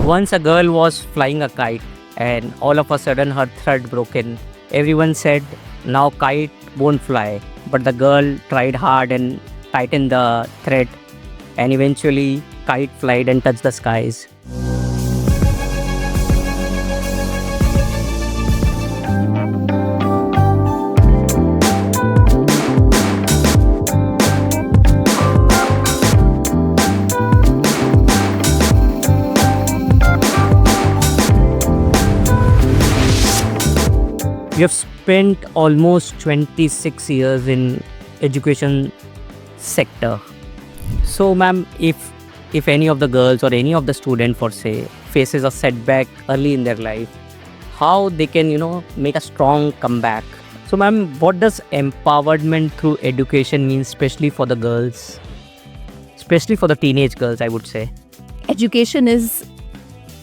Once a girl was flying a kite and all of a sudden her thread broken. Everyone said, now kite won't fly. But the girl tried hard and tightened the thread and eventually kite flied and touched the skies. You have spent almost 26 years in education sector. So ma'am, if any of the girls or any of the student for say faces a setback early in their life, how they can make a strong comeback. So ma'am, what does empowerment through education mean, especially for the girls, especially for the teenage girls, I would say? Education is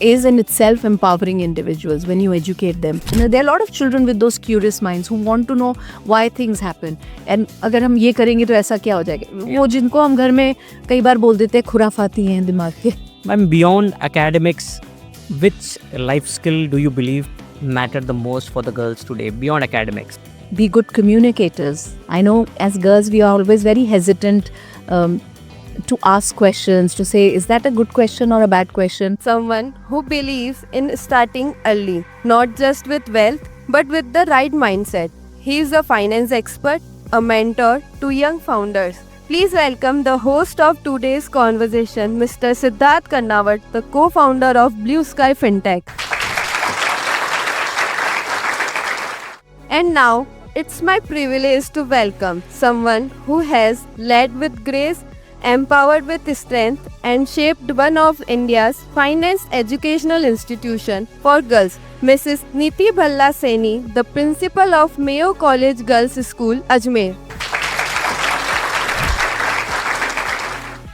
in itself empowering individuals when you educate them. There are a lot of children with those curious minds who want to know why things happen. And अगर हम ये करेंगे तो ऐसा क्या हो जाएगा? वो जिनको हम घर में कई बार बोल देते हैं खुराफाती हैं दिमाग के. Ma'am, beyond academics, which life skill do you believe matter the most for the girls today, beyond academics? Be good communicators. I know as girls we are always very hesitant to ask questions, to say, is that a good question or a bad question? Someone who believes in starting early, not just with wealth, but with the right mindset. He is a finance expert, a mentor to young founders. Please welcome the host of today's conversation, Mr. Siddharth Kannawat, the co-founder of Blue Sky Fintech. And now, it's my privilege to welcome someone who has led with grace, empowered with strength, and shaped one of India's finest educational institution for girls, Mrs. Niti Bhalla Saini, the principal of Mayo College Girls School, Ajmer.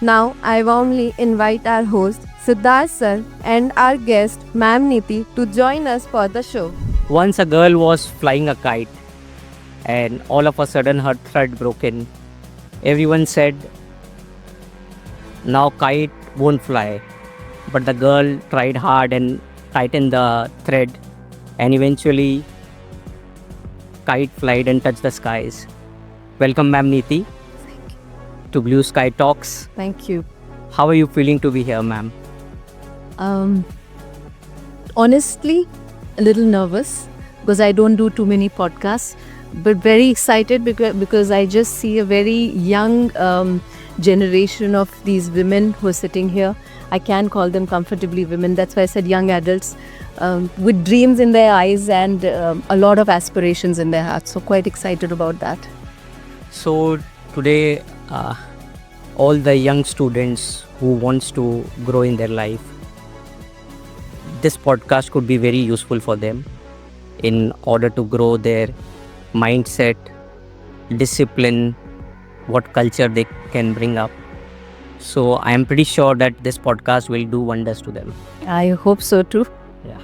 Now, I warmly invite our host, Siddharth sir, and our guest, Ma'am Niti, to join us for the show. Once a girl was flying a kite and all of a sudden her thread broken. Everyone said, now kite won't fly. But the girl tried hard and tightened the thread and eventually kite flied and touched the skies. Welcome Ma'am Niti to Blue Sky Talks. Thank you. How are you feeling to be here, ma'am? Honestly, a little nervous because I don't do too many podcasts, but very excited because I just see a very young generation of these women who are sitting here. I can call them comfortably women. That's why I said young adults with dreams in their eyes and a lot of aspirations in their hearts. So quite excited about that. So today, all the young students who wants to grow in their life, this podcast could be very useful for them in order to grow their mindset, discipline, what culture they can bring up. So I am pretty sure that this podcast will do wonders to them. I hope so too. Yeah.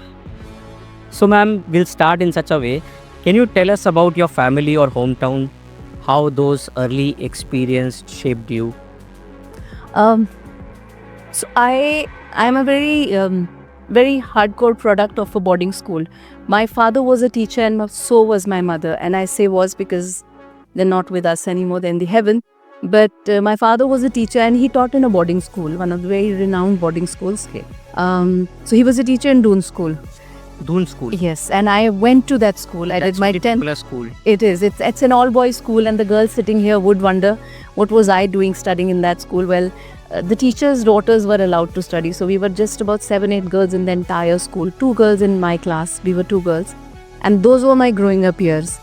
So ma'am, we'll start in such a way. Can you tell us about your family or hometown, how those early experiences shaped you? So I'm a very hardcore product of a boarding school. My father was a teacher and so was my mother. And I say was because they're not with us anymore, they're in the heaven. But my father was a teacher and he taught in a boarding school, one of the very renowned boarding schools. Okay. So he was a teacher in Doon School. Doon School? Yes, and I went to that school. I did my 10th. School. It is. It's an all-boys school, and the girls sitting here would wonder, what was I doing studying in that school? Well, the teachers' daughters were allowed to study. So we were just about 7-8 girls in the entire school. 2 girls in my class. We were 2 girls. And those were my growing up years.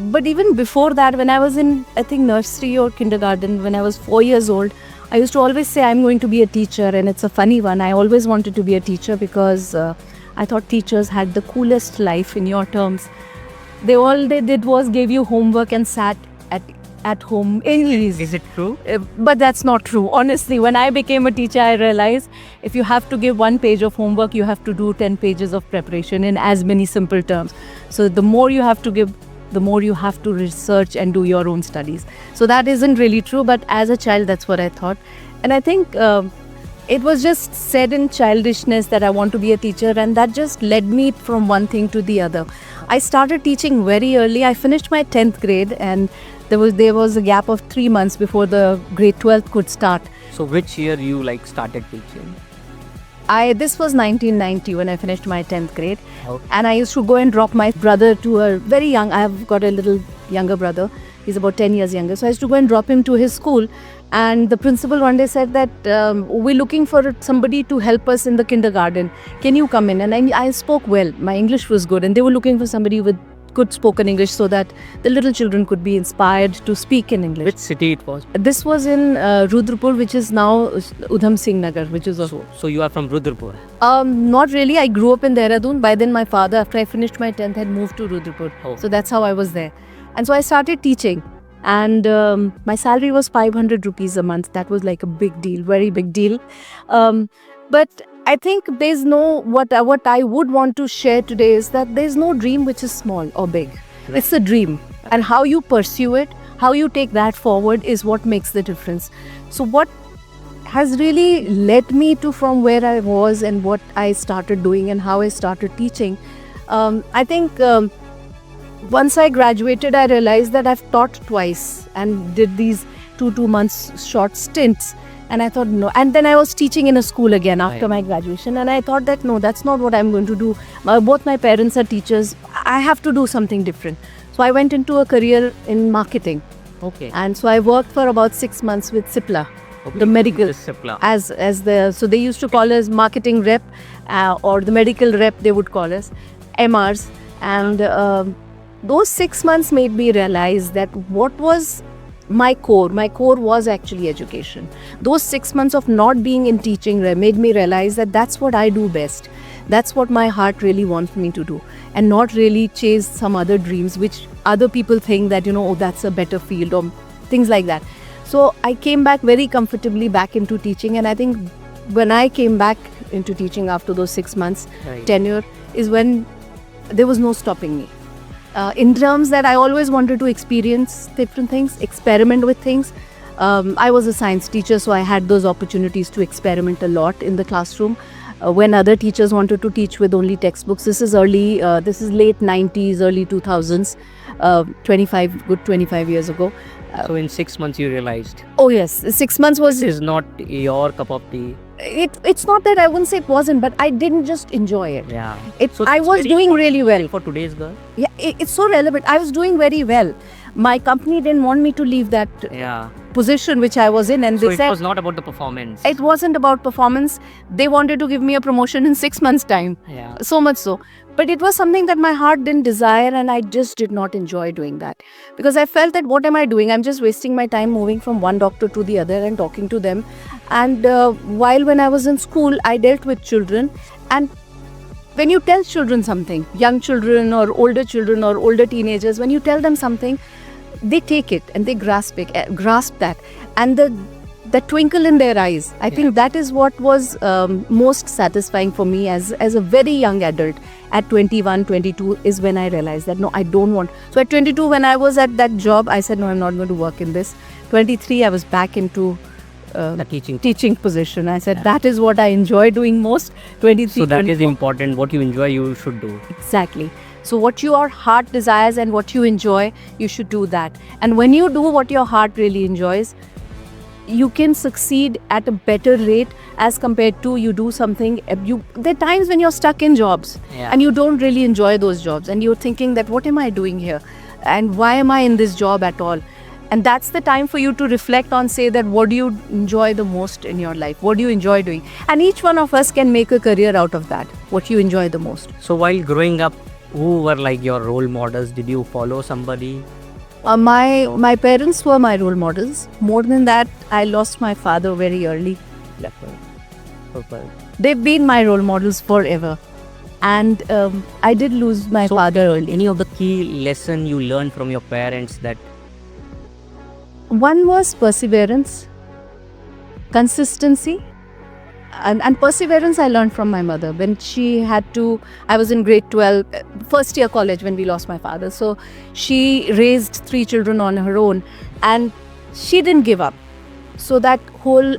But even before that, when I was in, I think, nursery or kindergarten, when I was 4 years old, I used to always say I'm going to be a teacher. And it's a funny one. I always wanted to be a teacher because I thought teachers had the coolest life in your terms. All they did was gave you homework and sat at home. Is it true? But that's not true. Honestly, when I became a teacher, I realized if you have to give 1 page of homework, you have to do 10 pages of preparation in as many simple terms. So the more you have to give, the more you have to research and do your own studies. So that isn't really true, but as a child, that's what I thought. And I think It was just said in childishness that I want to be a teacher, and that just led me from one thing to the other. I started teaching very early. I finished my 10th grade, and there was a gap of 3 months before the grade 12th could start. So which year you like started teaching? This was 1990 when I finished my 10th grade. Okay. And I used to go and drop my brother to a very young, I have got a little younger brother. He's about 10 years younger. So I used to go and drop him to his school. And the principal one day said that we're looking for somebody to help us in the kindergarten. Can you come in? And I spoke well. My English was good. And they were looking for somebody with good spoken English so that the little children could be inspired to speak in English. Which city it was? This was in Rudrapur, which is now Udham Singh Nagar, which is also. So you are from Rudrapur. Not really. I grew up in Dehradun. By then, my father, after I finished my 10th, had moved to Rudrapur. Oh. So that's how I was there. And so I started teaching. And my salary was 500 rupees a month. That was like a big deal, very big deal. But I think there's no, what I would want to share today is that there's no dream which is small or big. Right. It's a dream. And how you pursue it, how you take that forward is what makes the difference. So what has really led me to from where I was and what I started doing and how I started teaching, I think once I graduated, I realized that I've taught twice and did these two months short stints. And I thought, no. And then I was teaching in a school again after my graduation. And I thought that, no, that's not what I'm going to do. Both my parents are teachers. I have to do something different. So I went into a career in marketing. Okay. And so I worked for about 6 months with Cipla, Okay. the medical. The Cipla. So they used to call us marketing rep or the medical rep, they would call us, MRs. And those 6 months made me realize that what was my core was actually education. Those 6 months of not being in teaching made me realize that that's what I do best. That's what my heart really wants me to do, and not really chase some other dreams which other people think that, oh, that's a better field or things like that. So I came back very comfortably back into teaching, and I think when I came back into teaching after those 6 months Right. tenure is when there was no stopping me. In terms that I always wanted to experience different things, experiment with things. I was a science teacher, so I had those opportunities to experiment a lot in the classroom. When other teachers wanted to teach with only textbooks, this is late 90s, early 2000s, 25 years ago. So in 6 months you realized Oh yes, 6 months was. this is not your cup of tea. It's not that I wouldn't say it wasn't, but I didn't just enjoy it. Yeah. So I it's was very doing really well. For today's girl. Yeah, it's so relevant. I was doing very well. My company didn't want me to leave that Yeah. position which I was in, and So they it said was not about the performance. it wasn't about performance. They wanted to give me a promotion in 6 months' time. Yeah. So much so. But it was something that my heart didn't desire, and I just did not enjoy doing that. Because I felt that what am I doing? I'm just wasting my time moving from one doctor to the other and talking to them. And while when I was in school, I dealt with children. And when you tell children something, young children or older teenagers, when you tell them something, they take it and they grasp that. And the twinkle in their eyes, I think that is what was most satisfying for me as a very young adult. At 21, 22 is when I realized that no, I don't want. So at 22, when I was at that job, I said, no, I'm not going to work in this. 23, I was back into The teaching. teaching position. I said, that is what I enjoy doing most. 23, So that is 24. important. What you enjoy, you should do. Exactly. So what your heart desires and what you enjoy, you should do that. And when you do what your heart really enjoys, you can succeed at a better rate as compared to you do something. There are times when you're stuck in jobs and you don't really enjoy those jobs, and you're thinking that what am I doing here, and why am I in this job at all? And that's the time for you to reflect on, say that what do you enjoy the most in your life? What do you enjoy doing? And each one of us can make a career out of that. What you enjoy the most. So while growing up, who were like your role models? Did you follow somebody? My parents were my role models. More than that, I lost my father very early. Purple. They've been my role models forever. And I did lose my So father early. Any of the key lesson you learned from your parents that One was perseverance, consistency, and perseverance I learned from my mother. When she had to, I was in grade 12, first year college when we lost my father. So she raised 3 children on her own, and she didn't give up. So that whole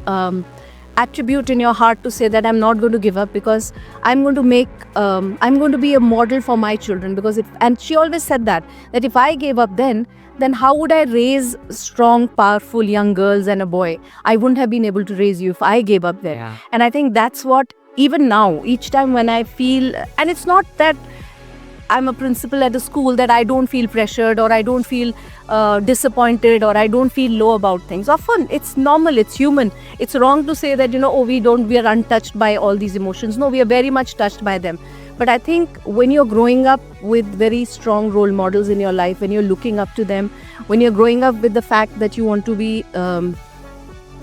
attribute in your heart to say that I'm not going to give up, because I'm going to be a model for my children. Because and she always said that if I gave up then how would I raise strong, powerful young girls and a boy? I wouldn't have been able to raise you if I gave up then. Yeah. And I think that's what, even now, each time when I feel, and it's not that I'm a principal at a school that I don't feel pressured, or I don't feel disappointed, or I don't feel low about things. Often it's normal, it's human. It's wrong to say that, we are untouched by all these emotions. No, we are very much touched by them. But I think when you're growing up with very strong role models in your life, when you're looking up to them, when you're growing up with the fact that you want to be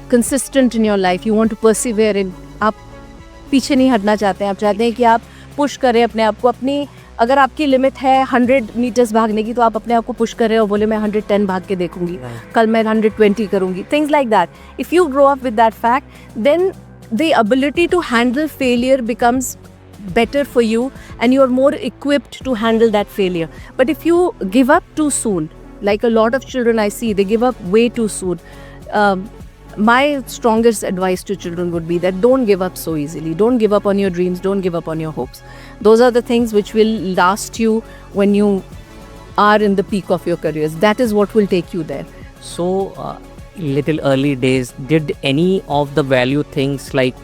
consistent in your life, you want to persevere in, आप पीछे नहीं हटना चाहते हैं, आप चाहते हैं कि आप पुश करें अपने आप को. अपनी अगर आपकी लिमिट है 100 मीटर्स भागने की, तो आप अपने आप को पुश करें और बोले मैं 110 भाग के देखूंगी, कल मैं 120 करूंगी. Things like that. If you grow up with that fact, then the ability to handle failure becomes better for you, and you're more equipped to handle that failure. But if you give up too soon, like a lot of children I see, they give up way too soon. My strongest advice to children would be that don't give up so easily. Don't give up on your dreams. Don't give up on your hopes. Those are the things which will last you when you are in the peak of your careers. That is what will take you there. So, little early days, did any of the value things like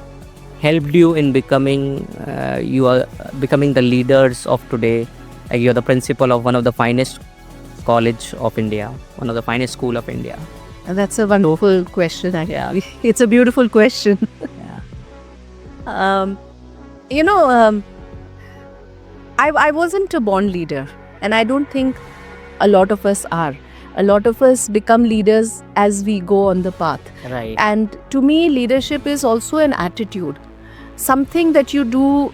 helped you in becoming the leaders of today? Like you're the principal of one of the finest college of India, one of the finest school of India. And that's a wonderful question, actually. Yeah. It's a beautiful question. Yeah. I wasn't a born leader, and I don't think a lot of us are. A lot of us become leaders as we go on the path. Right. And to me, leadership is also an attitude. Something that you do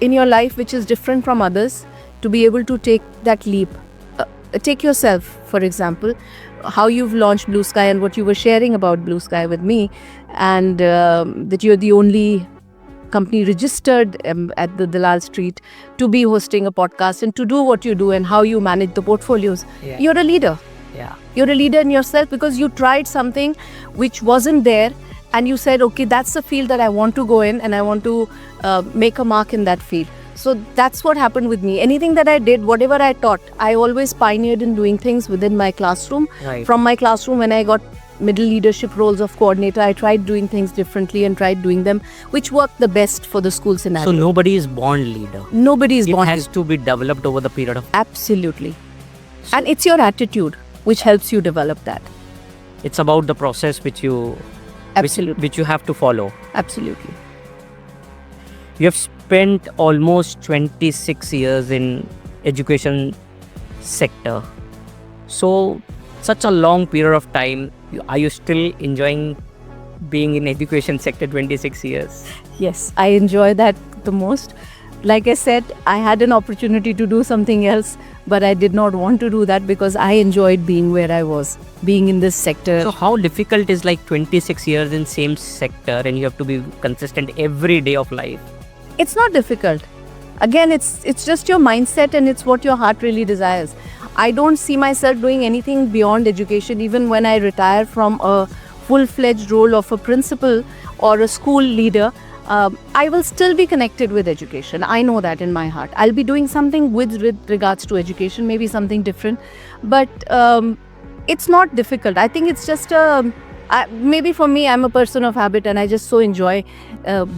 in your life which is different from others, to be able to take that leap. Take yourself, for example, how you've launched Blue Sky and what you were sharing about Blue Sky with me, and that you're the only company registered at the Dalal Street to be hosting a podcast and to do what you do and how you manage the portfolios. Yeah. You're a leader. Yeah. You're a leader in yourself because you tried something which wasn't there, and you said, okay, that's the field that I want to go in, and I want to make a mark in that field. So that's what happened with me. Anything that I did, whatever I taught, I always pioneered in doing things within my classroom. Right. From my classroom, when I got middle leadership roles of coordinator, I tried doing things differently and tried doing them which worked the best for the school scenario. So nobody is born leader. Nobody is born. It has to be developed over the period of. Absolutely. And it's your attitude which helps you develop that. It's about the process which you. Absolutely. Which you have to follow. Absolutely. You have spent almost 26 years in education sector. So, such a long period of time, are you still enjoying being in education sector 26 years? Yes, I enjoy that the most. Like I said, I had an opportunity to do something else, but I did not want to do that because I enjoyed being where I was, being in this sector. So how difficult is like 26 years in same sector and you have to be consistent every day of life? It's not difficult. Again, it's just your mindset and it's what your heart really desires. I don't see myself doing anything beyond education. Even when I retire from a full-fledged role of a principal or a school leader, I will still be connected with education. I know that in my heart. I'll be doing something with regards to education, maybe something different. But it's not difficult. I think it's just maybe for me, I'm a person of habit and I just so enjoy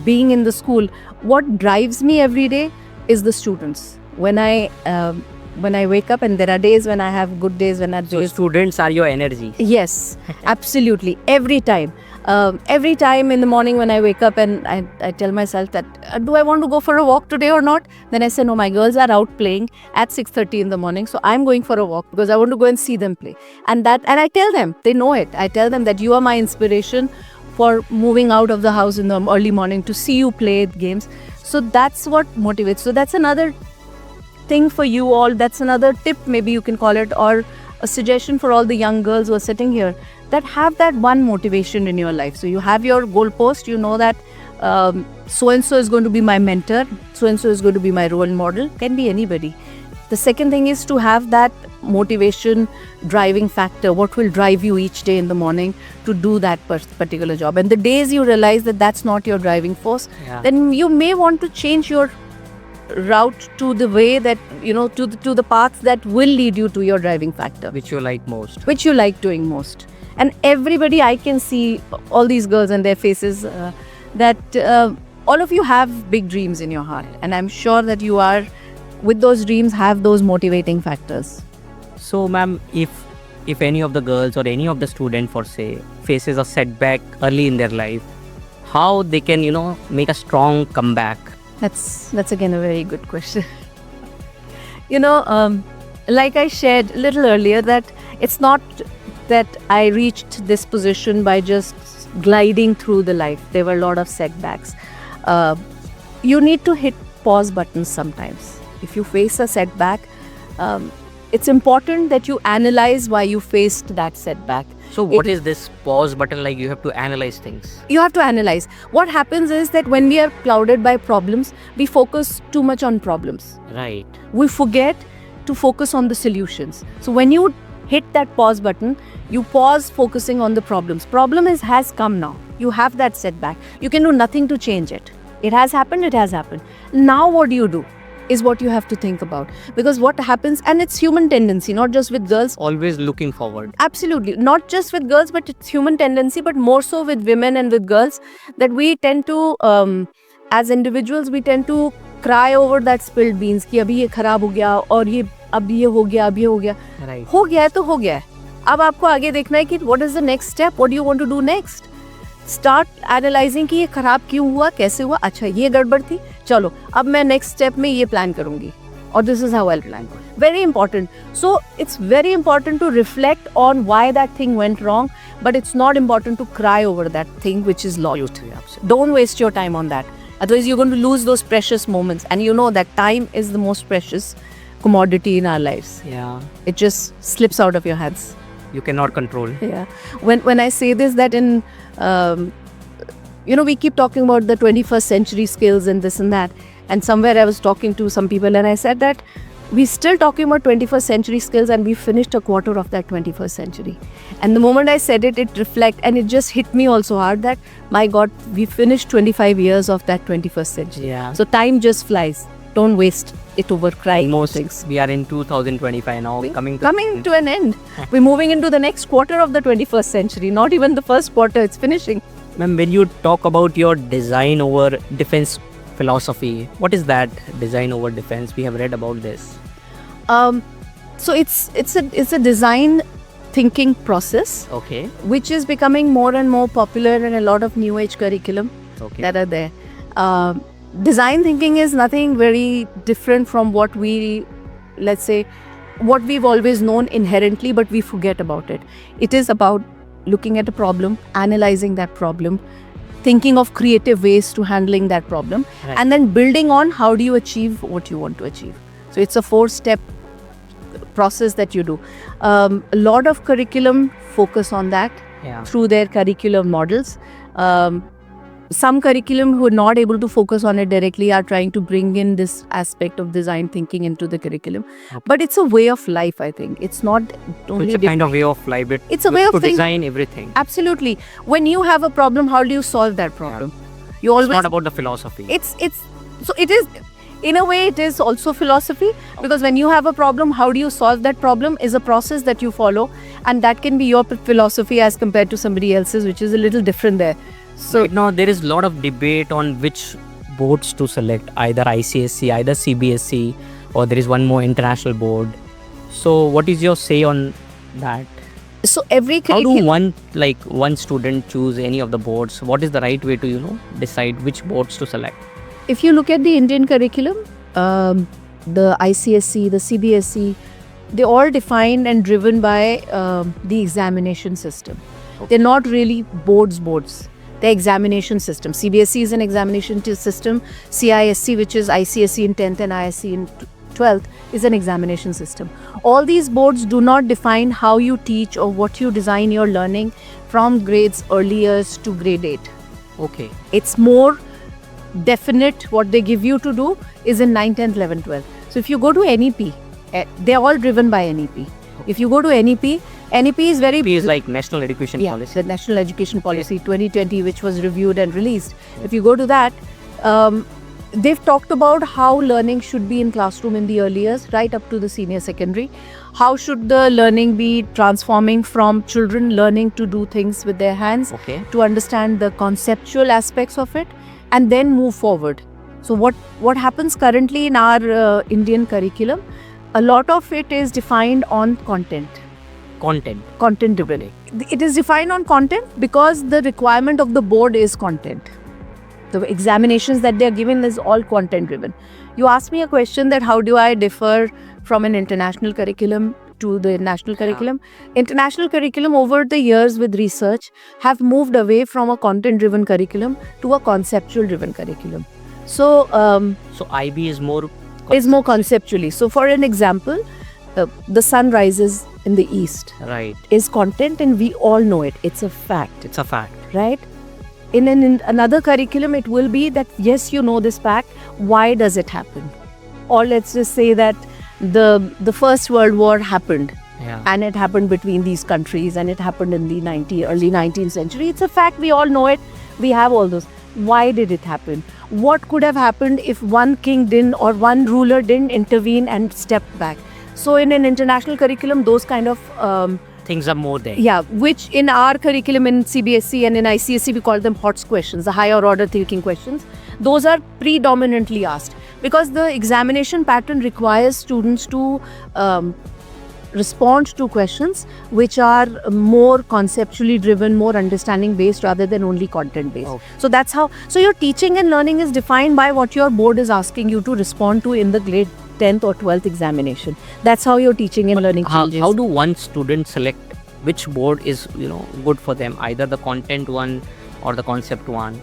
being in the school. What drives me every day is the students. When I wake up, and there are days when I have good days, when I So students are your energy. Yes, absolutely. Every time. Every time in the morning when I wake up and I tell myself that, do I want to go for a walk today or not? Then I say, no, my girls are out playing at 6:30 in the morning. So I'm going for a walk because I want to go and see them play. And I tell them, they know it. I tell them that you are my inspiration for moving out of the house in the early morning to see you play games. So that's what motivates. So that's another thing for you all. That's another tip, maybe you can call it, or a suggestion for all the young girls who are sitting here, that have that one motivation in your life. So you have your goalpost, you know that so-and-so is going to be my mentor, so-and-so is going to be my role model, can be anybody. The second thing is to have that motivation, driving factor, what will drive you each day in the morning to do that particular job. And the days you realize that that's not your driving force, Yeah. then you may want to change your route to the way that, to the paths that will lead you to your driving factor, Which you like most. which you like doing most. And everybody, I can see all these girls and their faces, that all of you have big dreams in your heart. And I'm sure that you are, with those dreams, have those motivating factors. So, ma'am, if any of the girls or any of the student, for say, faces a setback early in their life, how they can, make a strong comeback? That's again a very good question. Like I shared a little earlier, that it's not that I reached this position by just gliding through the life. There were a lot of setbacks. You need to hit pause buttons sometimes. If you face a setback, it's important that you analyze why you faced that setback. So, what is this pause button like? You have to analyze things. You have to analyze. What happens is that when we are clouded by problems, we focus too much on problems. Right. We forget to focus on the solutions. So when you hit that pause button, you pause focusing on the problems. Problem has come now. You have that setback. You can do nothing to change it. It has happened, it has happened. Now what do you do is what you have to think about. Because what happens, and it's human tendency, not just with girls. Always looking forward. Absolutely. Not just with girls, but it's human tendency, but more so with women and with girls, that we tend to, as individuals, we tend to cry over that spilled beans कि अभी ये खराब हो गया और ये अब ये हो गया, अब ये हो गया. Right. हो गया है तो हो गया है. अब आपको आगे देखना है कि what is the next step, what do you want to do next. Start analyzing कि ये खराब क्यों हुआ, कैसे हुआ, अच्छा ये गड़बड़ थी, चलो अब मैं next step में ये plan करूँगी. Or this is how I'll plan. Very important. So it's very important to reflect on why that thing went wrong, but it's not important to cry over that thing which is lost. Don't waste your time on that. Otherwise, you're going to lose those precious moments. And you know that time is the most precious commodity in our lives. Yeah. It just slips out of your hands. You cannot control. Yeah. When I say this, that in, we keep talking about the 21st century skills and this and that. And somewhere I was talking to some people and I said that we're still talking about 21st century skills and we finished a quarter of that 21st century. And the moment I said it, it reflected and it just hit me also hard that, my God, we finished 25 years of that 21st century. Yeah. So time just flies. Don't waste it over crying Almost things. we are in 2025 now. Coming to an end. We're moving into the next quarter of the 21st century. Not even the first quarter, it's finishing. Ma'am, when you talk about your design over defense philosophy, what is that, design over defense? We have read about this. So it's a design thinking process, Okay. which is becoming more and more popular in a lot of new age curriculum Okay. that are there. Design thinking is nothing very different from what let's say, what we've always known inherently, but we forget about it. It is about looking at a problem, analyzing that problem, thinking of creative ways to handling that problem, Right. and then building on how do you achieve what you want to achieve. So it's a 4-step process that you do. A lot of curriculum focus on that Yeah. through their curriculum models. Some curriculum who are not able to focus on it directly are trying to bring in this aspect of design thinking into the curriculum. Okay. But it's a way of life, I think. It's not So only... it's a kind of way of life. It's a way of to think- design everything. Absolutely. When you have a problem, how do you solve that problem? You always... It's not about the philosophy. So it is, in a way, it is also philosophy, because when you have a problem, how do you solve that problem is a process that you follow, and that can be your philosophy as compared to somebody else's, which is a little different there. So Right now there is a lot of debate on which boards to select, either ICSE, either CBSE, or there is one more international board. So what is your say on that? so every How do curriculum... one student choose any of the boards? What is the right way to decide which boards to select? If you look at the Indian curriculum, the ICSE, the CBSE, they're all defined and driven by the examination system. They're not really boards. The examination system. CBSE is an examination system. CISC, which is ICSE in 10th and ISC in 12th, is an examination system. All these boards do not define how you teach or what you design your learning from grades earliest to grade 8. Okay. It's more definite. What they give you to do is in 9th, 10th, 11th, 12th. So if you go to NEP, They're all driven by NEP. If you go to NEP is very NEP is like National Education yeah, Policy. the National Education Policy 2020, which was reviewed and released. If you go to that, they've talked about how learning should be in classroom in the early years, right up to the senior secondary. How should the learning be transforming from children learning to do things with their hands, Okay. to understand the conceptual aspects of it, and then move forward. So what happens currently in our Indian curriculum, a lot of it is defined on content driven. It is defined on content because the requirement of the board is content. The examinations that they are given is all content driven. You asked me a question that how do I differ from an international curriculum to the national curriculum. International curriculum over the years with research have moved away from a content driven curriculum to a conceptual driven curriculum. So So IB is more conceptually. So for an example, the sun rises in the east right. is content, and we all know it. It's a fact, It's a fact. right? In another curriculum, it will be that yes, you know this fact. Why does it happen? Or let's just say that the First World War happened, Yeah. and it happened between these countries, and it happened in the early 19th century. It's a fact. We all know it. We have all those. Why did it happen? What could have happened if one king didn't, or one ruler didn't intervene and step back? So in an international curriculum, those kind of Things are more there. yeah, which in our curriculum in CBSE and in ICSE we call them HOTS questions, the higher order thinking questions. Those are predominantly asked because the examination pattern requires students to respond to questions which are more conceptually driven, more understanding based rather than only content based. Okay. So that's how. So your teaching and learning is defined by what your board is asking you to respond to in the grade 10th or 12th examination. That's how your teaching and learning changes. How do one student select which board is good for them? Either the content one or the concept one.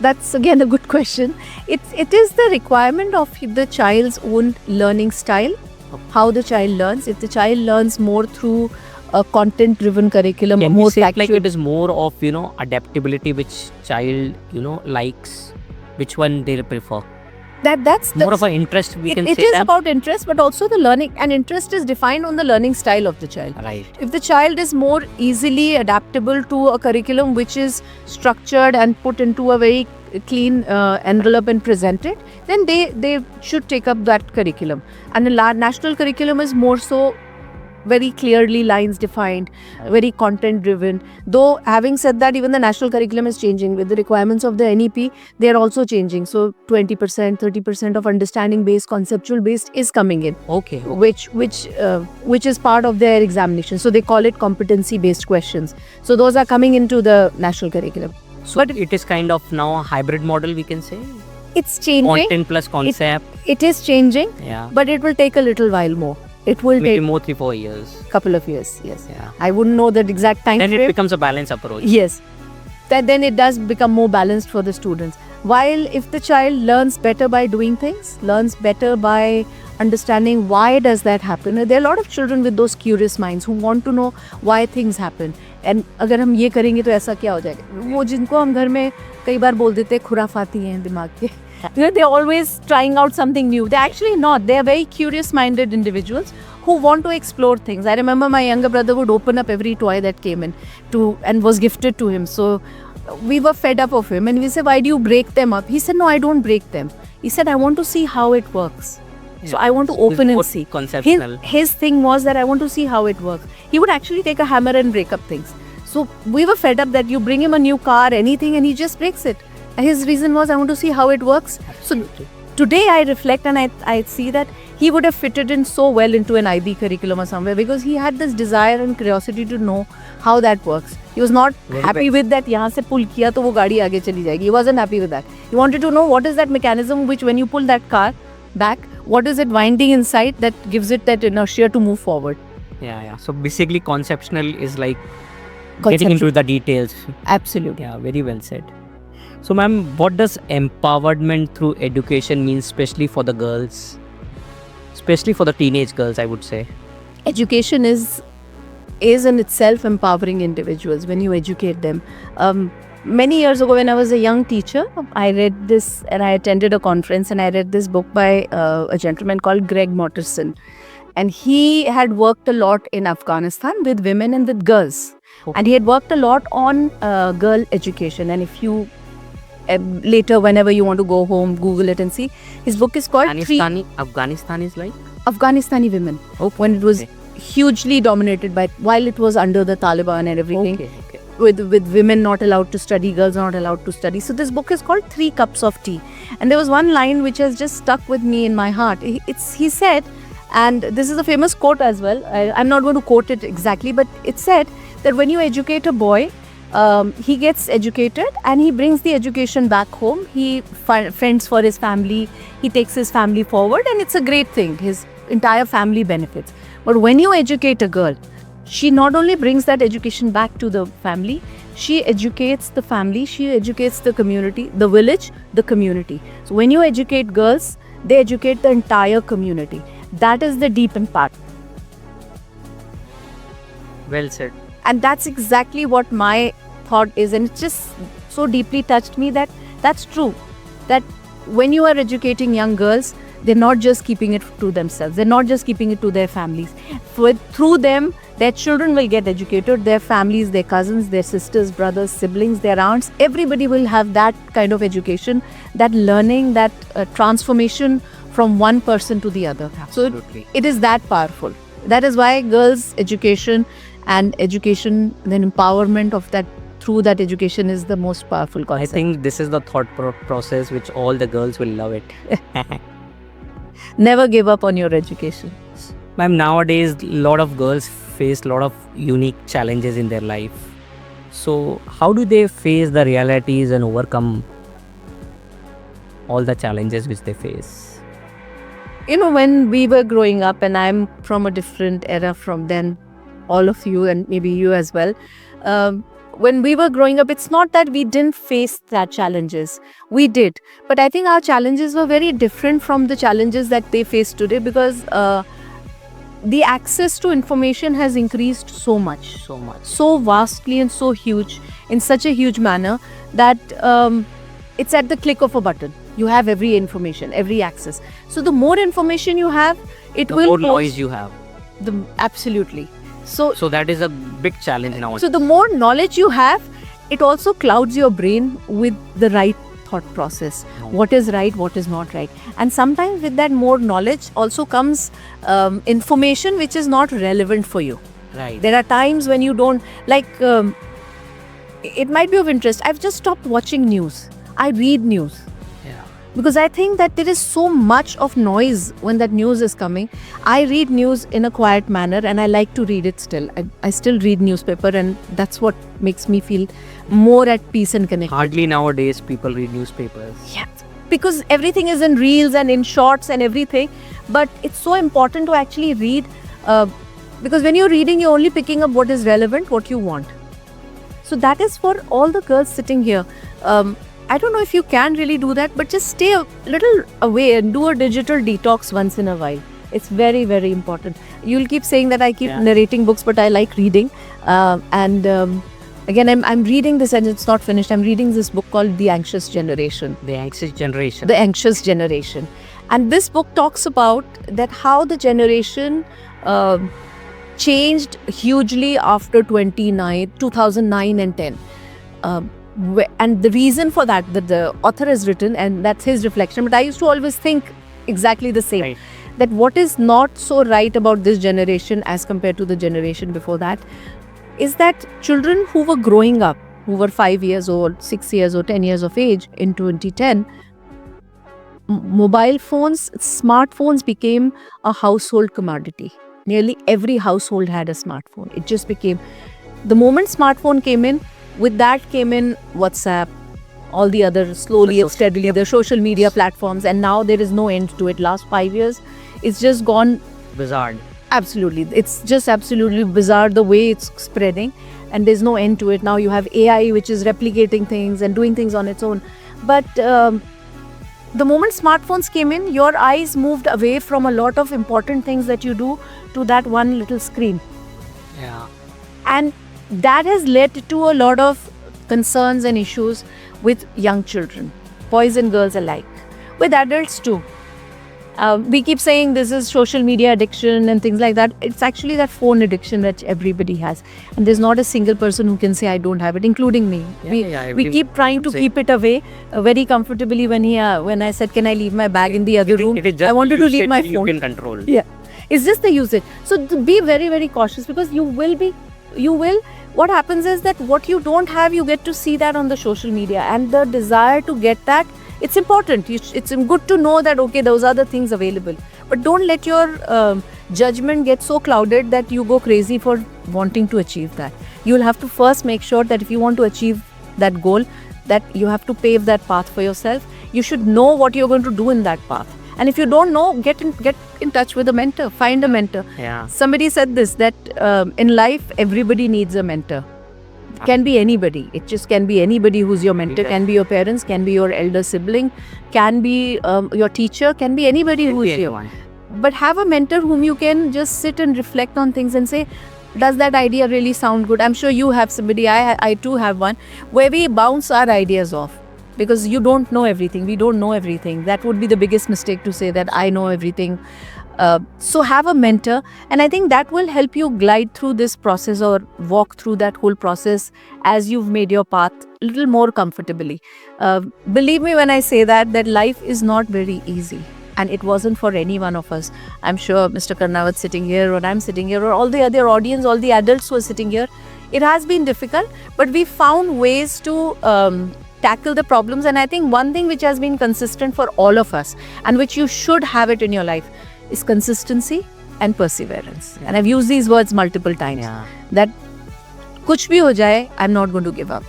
That's again a good question. It is the requirement of the child's own learning style, how the child learns. If the child learns more through a content-driven curriculum, Can more we say factual, like it is more of adaptability, which child likes, which one they'll prefer? that's More of an interest, we can it say is that. about interest, but also the learning. And interest is defined on the learning style of the child. Right. If the child is more easily adaptable to a curriculum which is structured and put into a very clean envelope and presented, then they should take up that curriculum. And the national curriculum is more so very clearly lines defined, very content driven. Though having said that, even the national curriculum is changing with the requirements of the NEP. They are also changing. So 20%, 30% of understanding based, conceptual based is coming in. Okay. Which is part of their examination. So they call it competency based questions. So those are coming into the national curriculum. So it is kind of now a hybrid model, we can say. It's changing. Content plus concept. It is changing, Yeah. but it will take a little while more. It will Maybe take more 3-4 years. a couple of years. Yes. Yeah. I wouldn't know the exact time Then frame. it becomes a balanced approach. Yes. Then it does become more balanced for the students. While if the child learns better by doing things, learns better by understanding why does that happen. There are a lot of children with those curious minds who want to know why things happen. And अगर हम ये करेंगे तो ऐसा क्या हो जाएगा? वो जिनको हम घर में कई बार बोल देते हैं खुराफाती हैं दिमाग के. They're always trying out something new. They're actually not. They're very curious-minded individuals who want to explore things. I remember my younger brother would open up every toy that came in and was gifted to him. So we were fed up of him and we said, why do you break them up? He said, no, I don't break them. He said, I want to see how it works. So I want to open and see. Conceptual. His thing was that I want to see how it works. He would actually take a hammer and break up things. So we were fed up that you bring him a new car, anything, and he just breaks it. And his reason was, I want to see how it works. Absolutely. So today I reflect and I see that he would have fitted in so well into an IB curriculum or somewhere because he had this desire and curiosity to know how that works. He was not Very happy with that यहाँ से pull किया तो वो गाड़ी आगे चली जाएगी. He wasn't happy with that. He wanted to know what is that mechanism which when you pull that car back, what is it winding inside that gives it that inertia to move forward. Yeah. So basically conceptual is like getting into the details. Absolutely. Yeah, very well said. So ma'am, what does empowerment through education mean, especially for the girls? Especially for the teenage girls, I would say. Education is in itself empowering individuals when you educate them. Many years ago, when I was a young teacher, I read this and I attended a conference and I read this book by a gentleman called Greg Motterson. And he had worked a lot in Afghanistan with women and with girls. Okay. And he had worked a lot on girl education. And if you later, whenever you want to go home, Google it and see. His book is called Afghanistan is like? Afghanistani Women. Okay. When it was hugely dominated by, while it was under the Taliban and everything. Okay. With women not allowed to study, girls not allowed to study. So this book is called 3 Cups of Tea. And there was one line which has just stuck with me in my heart. He said, and this is a famous quote as well, I'm not going to quote it exactly, but it said that when you educate a boy, he gets educated and he brings the education back home. He fends for his family, he takes his family forward, and it's a great thing. His entire family benefits. But when you educate a girl, she not only brings that education back to the family, she educates the family, she educates the community, the village, the community. So when you educate girls, they educate the entire community. That is the deep impact. Well said. And that's exactly what my thought is. And it just so deeply touched me that that's true. That when you are educating young girls, they're not just keeping it to themselves. They're not just keeping it to their families. Through them, their children will get educated, their families, their cousins, their sisters, brothers, siblings, their aunts. Everybody will have that kind of education, that learning, that transformation from one person to the other. Absolutely. So it is that powerful. That is why girls' education and education, then empowerment of that through that education is the most powerful concept. I think this is the thought process which all the girls will love it. Never give up on your education. Ma'am, nowadays a lot of girls face a lot of unique challenges in their life. So how do they face the realities and overcome all the challenges which they face? You know, when we were growing up, and I'm from a different era from then, all of you and maybe you as well. When we were growing up, it's not that we didn't face that challenges. We did. But I think our challenges were very different from the challenges that they face today, because the access to information has increased so much. So vastly and so huge, in such a huge manner that it's at the click of a button. You have every information, every access. So the more information you have, The more noise you have. Absolutely. So that is a big challenge now. So the more knowledge you have, it also clouds your brain with the right thought process. What is right, what is not right. And sometimes with that more knowledge also comes information which is not relevant for you. Right. There are times when you don't, like, it might be of interest. I've just stopped watching news. I read news. Yeah. Because I think that there is so much of noise when that news is coming. I read news in a quiet manner and I like to read it still. I still read newspaper, and that's what makes me feel more at peace and connected. Hardly nowadays people read newspapers. Yeah. Because everything is in reels and in shorts and everything. But it's so important to actually read, because when you're reading, you're only picking up what is relevant, what you want. So that is for all the girls sitting here. I don't know if you can really do that, but just stay a little away and do a digital detox once in a while. It's very, very important. You'll keep saying that I keep narrating books, but I like reading. Again, I'm reading this, and it's not finished. I'm reading this book called The Anxious Generation. The Anxious Generation. The Anxious Generation. And this book talks about that how the generation changed hugely after 2009 and 10. And the reason for that the author has written, and that's his reflection, but I used to always think exactly the same. Right. That what is not so right about this generation as compared to the generation before that is that children who were growing up, who were 5 years old, 6 years old, 10 years of age in 2010, mobile phones, smartphones became a household commodity. Nearly every household had a smartphone. It just became, the moment smartphone came in, with that came in WhatsApp, all the other slowly and steadily, the social media platforms, and now there is no end to it. Last 5 years, it's just gone Bizarre. absolutely. It's just absolutely bizarre the way it's spreading, and there's no end to it. Now you have AI which is replicating things and doing things on its own. But the moment smartphones came in, your eyes moved away from a lot of important things that you do to that one little screen. Yeah. And that has led to a lot of concerns and issues with young children, boys and girls alike, with adults too. We keep saying this is social media addiction and things like that. It's actually that phone addiction that everybody has. And there's not a single person who can say, I don't have it, including me. We keep trying to keep it away very comfortably. When I said, can I leave my bag in the other room? I wanted to leave my phone. You can control. Yeah. It's just the usage. So be very, very cautious, because what happens is that what you don't have, you get to see that on the social media. And the desire to get that, it's important. It's good to know that, okay, those are the things available. But don't let your judgment get so clouded that you go crazy for wanting to achieve that. You'll have to first make sure that if you want to achieve that goal, that you have to pave that path for yourself. You should know what you're going to do in that path. And if you don't know, get in touch with a mentor. Find a mentor. Yeah. Somebody said this, that in life, everybody needs a mentor. Can be anybody. It just can be anybody who's your mentor. Can be your parents, can be your elder sibling, can be your teacher, can be anybody who's your. But have a mentor whom you can just sit and reflect on things and say, does that idea really sound good? I'm sure you have somebody, I too have one, where we bounce our ideas off. Because you don't know everything. We don't know everything. That would be the biggest mistake, to say that I know everything. So have a mentor, and I think that will help you glide through this process, or walk through that whole process as you've made your path a little more comfortably. Believe me when I say that life is not very easy, and it wasn't for any one of us. I'm sure Mr. Karnawat sitting here, or I'm sitting here, or all the other audience, all the adults who are sitting here, it has been difficult, but we found ways to tackle the problems. And I think one thing which has been consistent for all of us, and which you should have it in your life, is consistency and perseverance. And I've used these words multiple times. That kuch bhi ho jaye, I'm not going to give up.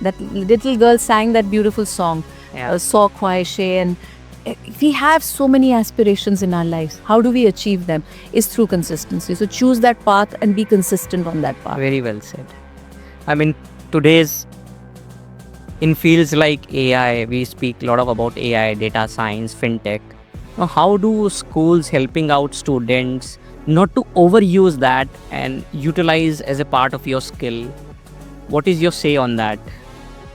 That little girl sang that beautiful song, "Saw Khwaishein," and we have so many aspirations in our lives. How do we achieve them? Is through consistency. So choose that path and be consistent on that path. Very well said. I mean, today's in fields like AI, we speak a lot about AI, data science, fintech. Now, how do schools helping out students not to overuse that and utilize as a part of your skill? What is your say on that?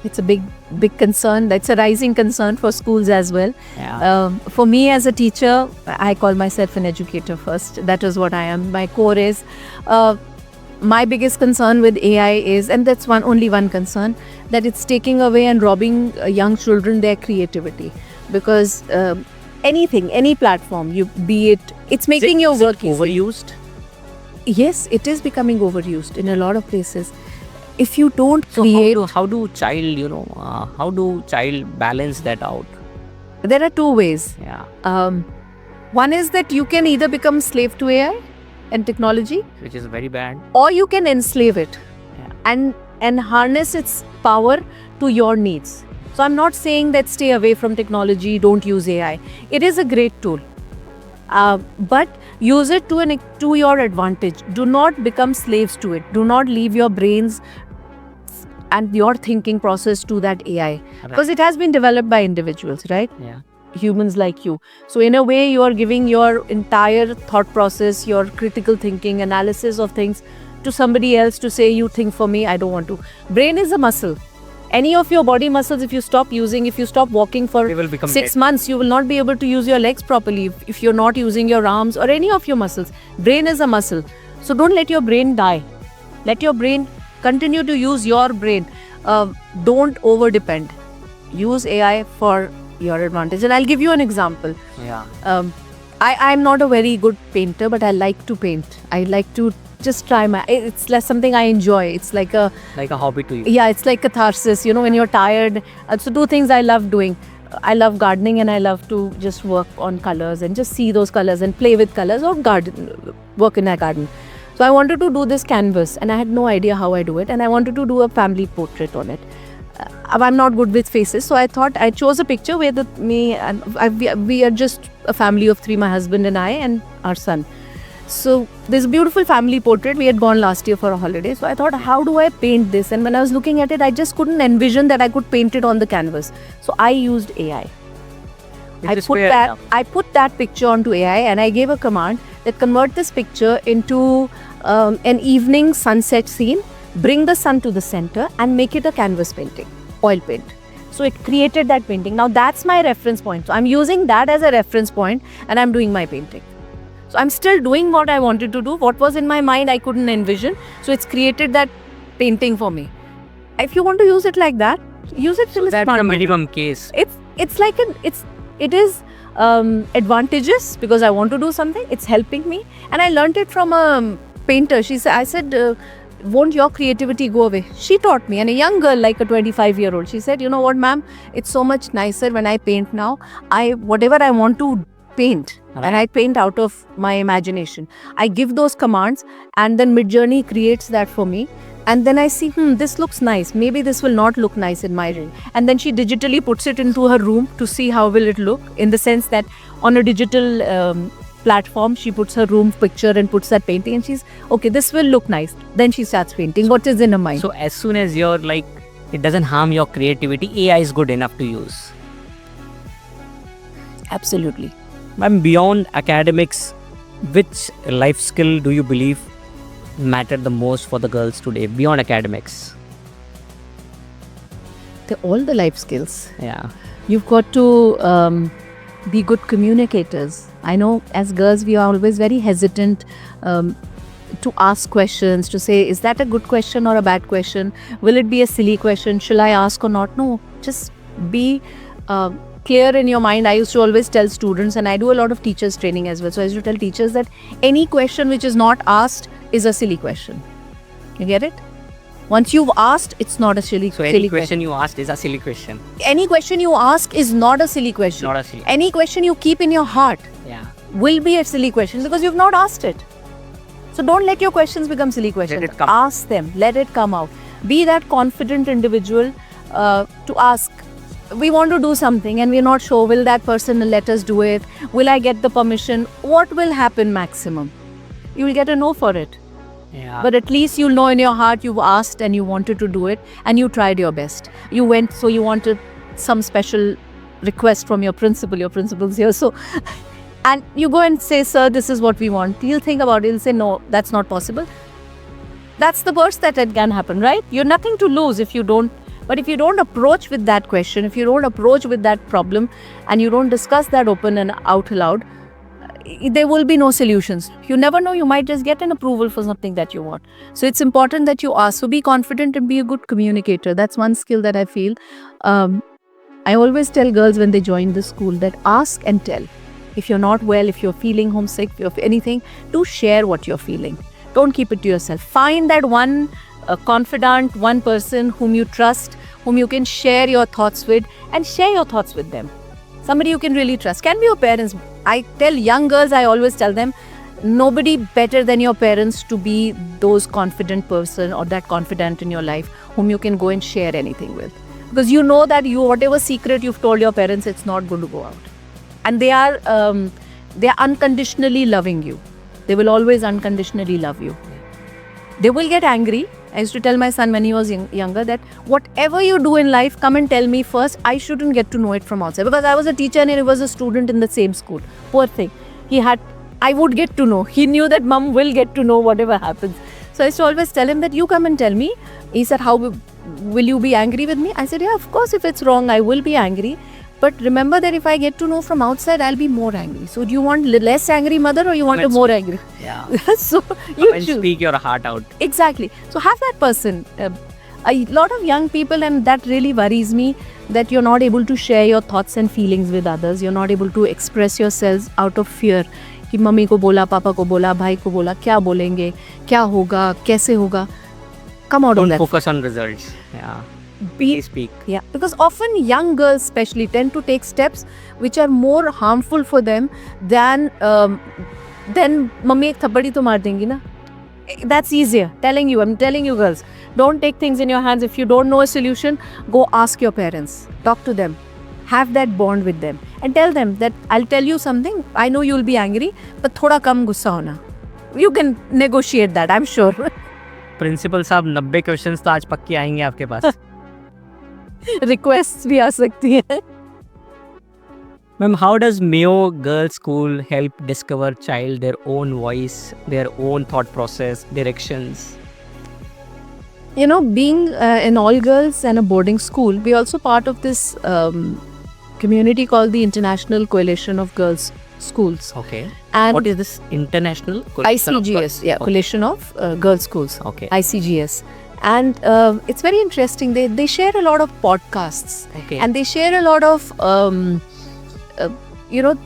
It's a big concern. That's a rising concern for schools as well. For me as a teacher, I call myself an educator first. That is what I am. My core is, my biggest concern with AI is, and that's only one concern, that it's taking away and robbing young children their creativity. Because any platform, it's making your work easy. Overused? Yes, it is becoming overused in a lot of places. If you don't create... So how do child balance that out? There are two ways. Yeah. One is that you can either become slave to AI and technology, which is very bad, or you can enslave it and harness its power to your needs. So I'm not saying that stay away from technology, don't use AI. It is a great tool. But use it to your advantage. Do not become slaves to it. Do not leave your brains and your thinking process to that AI. Because it has been developed by individuals, right? Yeah. Humans like you. So in a way, you are giving your entire thought process, your critical thinking, analysis of things to somebody else to say, you think for me, I don't want to. Brain is a muscle. Any of your body muscles, if you stop walking for 6 months, you will not be able to use your legs properly if you're not using your arms or any of your muscles. Brain is a muscle. So don't let your brain die. Let your brain continue to use your brain. Don't over-depend. Use AI for your advantage. And I'll give you an example. Yeah. I'm not a very good painter, but I like to paint. I like to just try it's like something I enjoy. It's like a hobby to you. Yeah, it's like catharsis, when you're tired. So two things I love doing. I love gardening, and I love to just work on colors and just see those colors and play with colors, or work in a garden. So I wanted to do this canvas, and I had no idea how I do it, and I wanted to do a family portrait on it. I'm not good with faces, so I thought I chose a picture where we are just a family of 3, my husband and I and our son. So this beautiful family portrait, we had gone last year for a holiday. So I thought, how do I paint this? And when I was looking at it, I just couldn't envision that I could paint it on the canvas. So I used AI. I put that picture onto AI, and I gave a command that convert this picture into an evening sunset scene bring the sun to the center and make it a canvas painting, oil paint. So it created that painting. Now that's my reference point. So I'm using that as a reference point and I'm doing my painting. So I'm still doing what I wanted to do. What was in my mind I couldn't envision. So it's created that painting for me. If you want to use it like that, use it till it's That's not. a minimum case. It's like it is advantageous because I want to do something. It's helping me, and I learned it from a painter. I said, won't your creativity go away? She taught me, and a young girl like a 25-year-old. She said, you know what, ma'am, it's so much nicer when I paint now. Whatever I want to paint, and I paint out of my imagination. I give those commands, and then Midjourney creates that for me. And then I see, this looks nice. Maybe this will not look nice in my room. And then she digitally puts it into her room to see how will it look. In the sense that on a digital platform, she puts her room picture and puts that painting. And she's, okay, this will look nice. Then she starts painting what is in her mind. So as soon as you're like, it doesn't harm your creativity, AI is good enough to use. Absolutely. Ma'am, beyond academics, which life skill do you believe matter the most for the girls today beyond academics? They're all the life skills. Yeah. You've got to be good communicators. I know as girls we are always very hesitant to ask questions, to say, is that a good question or a bad question? Will it be a silly question? Shall I ask or not? No, just be clear in your mind. I used to always tell students, and I do a lot of teachers training as well. So I used to tell teachers that any question which is not asked is a silly question. You get it? Once you've asked, it's not a silly So any question you asked is a silly question. Any question you ask is not a silly question. Not a silly. Any question you keep in your heart Yeah. will be a silly question because you've not asked it. So don't let your questions become silly questions. it come. Ask them. Let it come out. Be that confident individual to ask. We want to do something and we're not sure. Will that person let us do it? Will I get the permission? What will happen maximum? You will get a no for it. Yeah. But at least you'll know in your heart you've asked and you wanted to do it and you tried your best. You went, so you wanted some special request from your principal. Your principal's here. So, and you go and say, sir, this is what we want. He'll think about it. He'll say, no, that's not possible. That's the worst that it can happen, right? You're nothing to lose if you don't. But if you don't approach with that question, if you don't approach with that problem and you don't discuss that open and out loud, there will be no solutions. You never know, you might just get an approval for something that you want. So it's important that you ask. So be confident and be a good communicator. That's one skill that I feel. I always tell girls when they join the school that ask and tell. If you're not well, if you're feeling homesick, if anything, do share what you're feeling. Don't keep it to yourself. Find that one confidant, one person whom you trust, whom you can share your thoughts with, and share your thoughts with them. Somebody you can really trust. Can be your parents. I tell young girls, I always tell them, nobody better than your parents to be those confident person or that confidant in your life whom you can go and share anything with. Because you know that whatever secret you've told your parents, it's not going to go out. And they are unconditionally loving you. They will always unconditionally love you. They will get angry. I used to tell my son when he was younger that whatever you do in life, come and tell me first. I shouldn't get to know it from outside. Because I was a teacher and he was a student in the same school. Poor thing. I would get to know. He knew that mom will get to know whatever happens. So I used to always tell him that you come and tell me. He said, how will you be angry with me? I said, yeah, of course, if it's wrong, I will be angry. But remember that if I get to know from outside, I'll be more angry. So do you want less angry mother or you want a more angry? Yeah. So you And choose. speak your heart out. Exactly. So have that person. A lot of young people, and that really worries me, that you're not able to share your thoughts and feelings with others. You're not able to express yourselves out of fear. कि mummy को बोला, पापा को बोला, भाई को बोला, क्या बोलेंगे, क्या होगा, कैसे होगा. Come out of Don't that. focus on results. Yeah. Please speak. Yeah, because often young girls especially tend to take steps which are more harmful for them than mummy एक थप्पड़ी तो मार देंगी ना. That's easier. I'm telling you girls, don't take things in your hands. If you don't know a solution, go ask your parents. Talk to them. Have that bond with them. And tell them that I'll tell you something. I know you'll be angry, but थोड़ा कम गुस्सा होना. You can negotiate that, I'm sure. Principal साहब 90 questions तो आज पक्के आएंगे आपके पास. Requests भी आ सकती हैं. Ma'am, how does Mayo Girls School help discover child their own voice, their own thought process, directions? You know, being an all girls and a boarding school, we're also part of this community called the International Coalition of Girls Schools. Okay. And What is this international coalition of ICGS, yeah, Okay. Coalition of Girls Schools. Okay. ICGS. And it's very interesting. They share a lot of podcasts, Okay. and they share a lot of you know,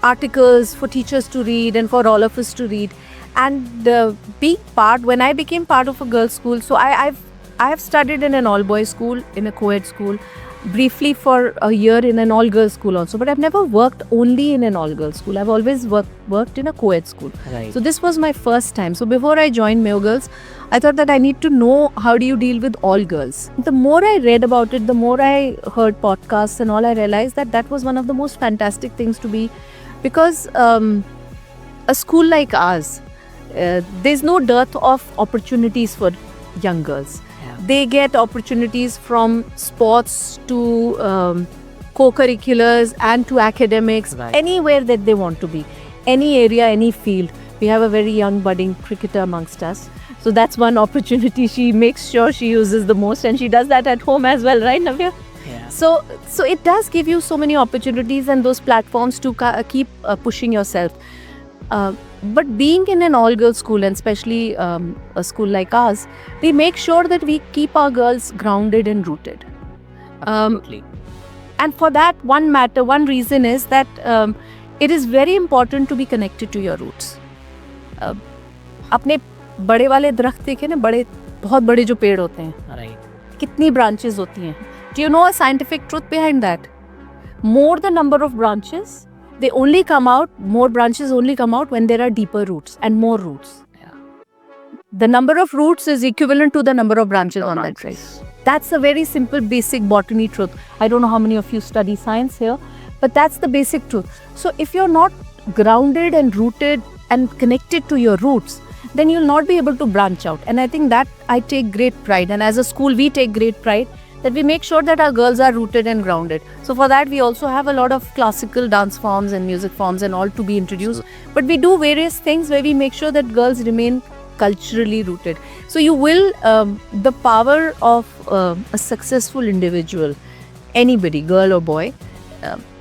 articles for teachers to read and for all of us to read. And being part, when I became part of a girls' school, so I have studied in an all-boys school, in a co-ed school, briefly for a year in an all-girls school also. But I've never worked only in an all-girls school. I've always worked in a co-ed school. Right. So this was my first time. So before I joined Mayo Girls, I thought that I need to know how do you deal with all girls. The more I read about it, the more I heard podcasts and all, I realized that that was one of the most fantastic things to be, because a school like ours, there's no dearth of opportunities for young girls. Yeah. They get opportunities from sports to co-curriculars and to academics, Right. anywhere that they want to be, any area, any field. We have a very young budding cricketer amongst us. So that's one opportunity she makes sure she uses the most, and she does that at home as well, right, Navya? Yeah. So it does give you so many opportunities and those platforms to keep pushing yourself. But being in an all-girls school, and especially a school like ours, we make sure that we keep our girls grounded and rooted. Absolutely. And for that, one reason is that it is very important to be connected to your roots. अपने बड़े वाले दरख्त देखे ना, बहुत बड़े जो पेड़ होते हैं, Right. कितनी branches होती हैं. Do you know a scientific truth behind that? More the number of branches, more branches only come out when there are deeper roots and more roots. Yeah. The number of roots is equivalent to the number of branches on that tree. That's a very simple, basic botany truth. I don't know how many of you study science here, but that's the basic truth. So if you're not grounded and rooted and connected to your roots, then you'll not be able to branch out. And I think that I take great pride. And as a school, we take great pride that we make sure that our girls are rooted and grounded. So for that, we also have a lot of classical dance forms and music forms and all to be introduced. But we do various things where we make sure that girls remain culturally rooted. So you will, the power of a successful individual, anybody, girl or boy,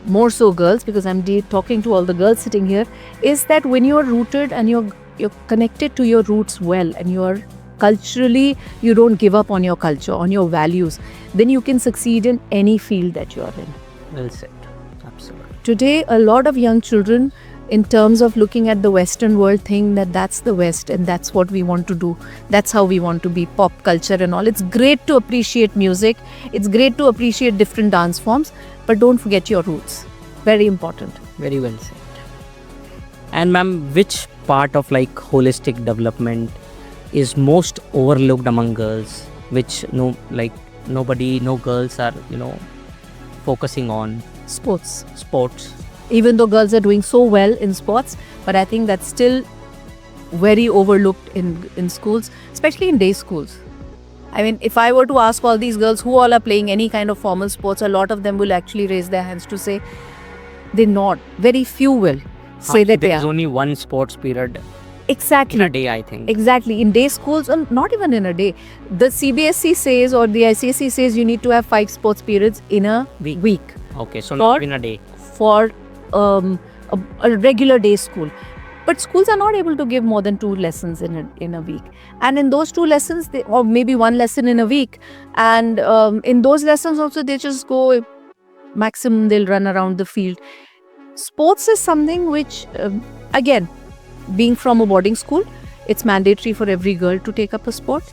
more so girls, because I'm talking to all the girls sitting here, is that when you're rooted and you're connected to your roots well, and you're culturally, you don't give up on your culture, on your values, then you can succeed in any field that you're in. Well said. Absolutely. Today, a lot of young children, in terms of looking at the Western world, think that that's the West and that's what we want to do. That's how we want to be, pop culture and all. It's great to appreciate music. It's great to appreciate different dance forms, but don't forget your roots. Very important. Very well said. And ma'am, which part of like holistic development is most overlooked among girls, which no girls are focusing on? Sports. Sports. Even though girls are doing so well in sports, but I think that's still very overlooked in schools, especially in day schools. I mean, if I were to ask all these girls who all are playing any kind of formal sports, a lot of them will actually raise their hands to say they're not. Very few will say that they There's are. only one sports period in Exactly. a day, I think. Exactly. In day schools, and not even in a day. The CBSE says or the ICSE says you need to have 5 sports periods in a week Okay, so For- not in a day. for a regular day school. But schools are not able to give more than 2 lessons in a week. And in those 2 lessons, or maybe 1 lesson in a week. And in those lessons also, they just go, maximum they'll run around the field. Sports is something which, again, being from a boarding school, it's mandatory for every girl to take up a sport.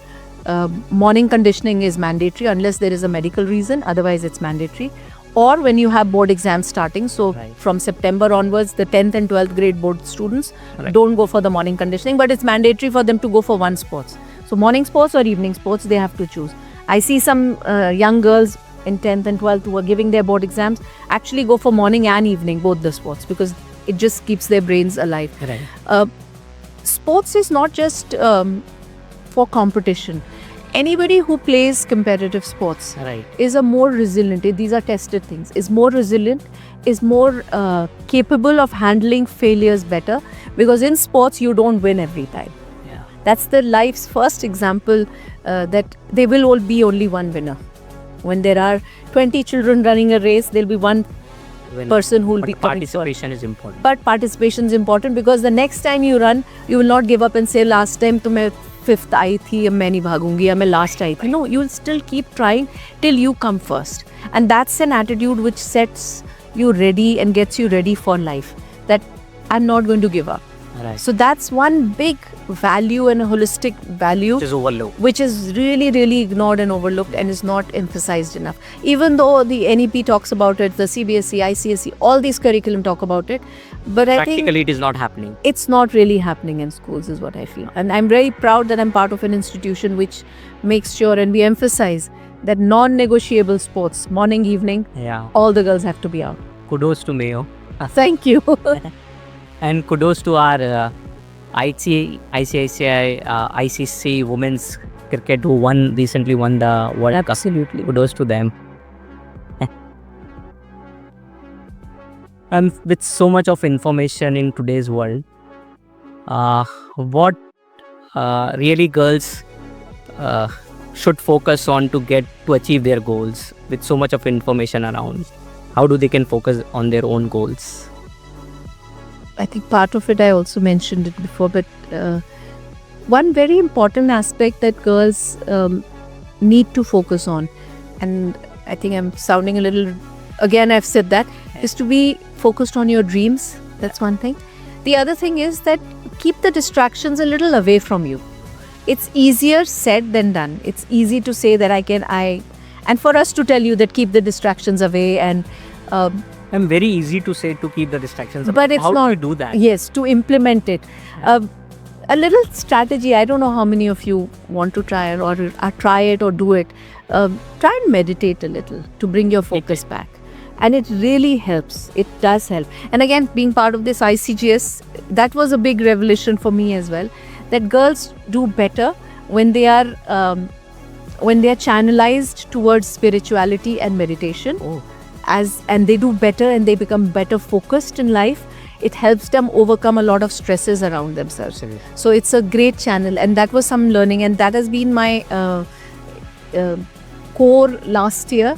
Morning conditioning is mandatory unless there is a medical reason, otherwise it's mandatory. Or when you have board exams starting, so Right. from September onwards, the 10th and 12th grade board students Right. don't go for the morning conditioning, but it's mandatory for them to go for one sports. So morning sports or evening sports, they have to choose. I see some young girls in 10th and 12th who are giving their board exams actually go for morning and evening, both the sports, because it just keeps their brains alive. Right. Sports is not just for competition. Anybody who plays competitive sports Right. is a more resilient, these are tested things, is more resilient, is more capable of handling failures better, because in sports you don't win every time. Yeah. That's the life's first example that there will all be only one winner. When there are 20 children running a race, there'll be one When- person who will but be coming first. participation is important. But participation is important because the next time you run, you will not give up and say, last time to मैं fifth आई थी, अब मैं नहीं भागूंगी, या मैं last आई थी. No, you will still keep trying till you come first. And that's an attitude which sets you ready and gets you ready for life. That I'm not going to give up. Right. So that's one big value and a holistic value Which is overlooked. which is really, really ignored and overlooked and is not emphasized enough. Even though the NEP talks about it, the CBSE, ICSE, all these curriculum talk about it, but I think Practically, it is not happening. it's not really happening in schools is what I feel. And I'm very proud that I'm part of an institution which makes sure and we emphasize that non-negotiable sports, morning, evening, Yeah. all the girls have to be out. Kudos to Mayo. Thank you. And kudos to our ICICI, ICC women's cricket who recently won the World Cup. Absolutely. Kudos to them. And with so much of information in today's world, what really girls should focus on to achieve their goals with so much of information around? How do they can focus on their own goals? I think part of it, I also mentioned it before, but one very important aspect that girls need to focus on, and I think I'm sounding a little, again, I've said that, is to be focused on your dreams. That's one thing. The other thing is that keep the distractions a little away from you. It's easier said than done. It's easy to say that and for us to tell you that keep the distractions away and I'm very easy to say to keep the distractions. But it's How not. do you do that? Yes, to implement it. A little strategy, I don't know how many of you want to try it or try it or do it. Try and meditate a little to bring your focus back. And it really helps. It does help. And again, being part of this ICGS, that was a big revelation for me as well. That girls do better when they are channelized towards spirituality and meditation. Oh. And they do better and they become better focused in life. It helps them overcome a lot of stresses around themselves. Absolutely. So it's a great channel, and that was some learning, and that has been my core last year.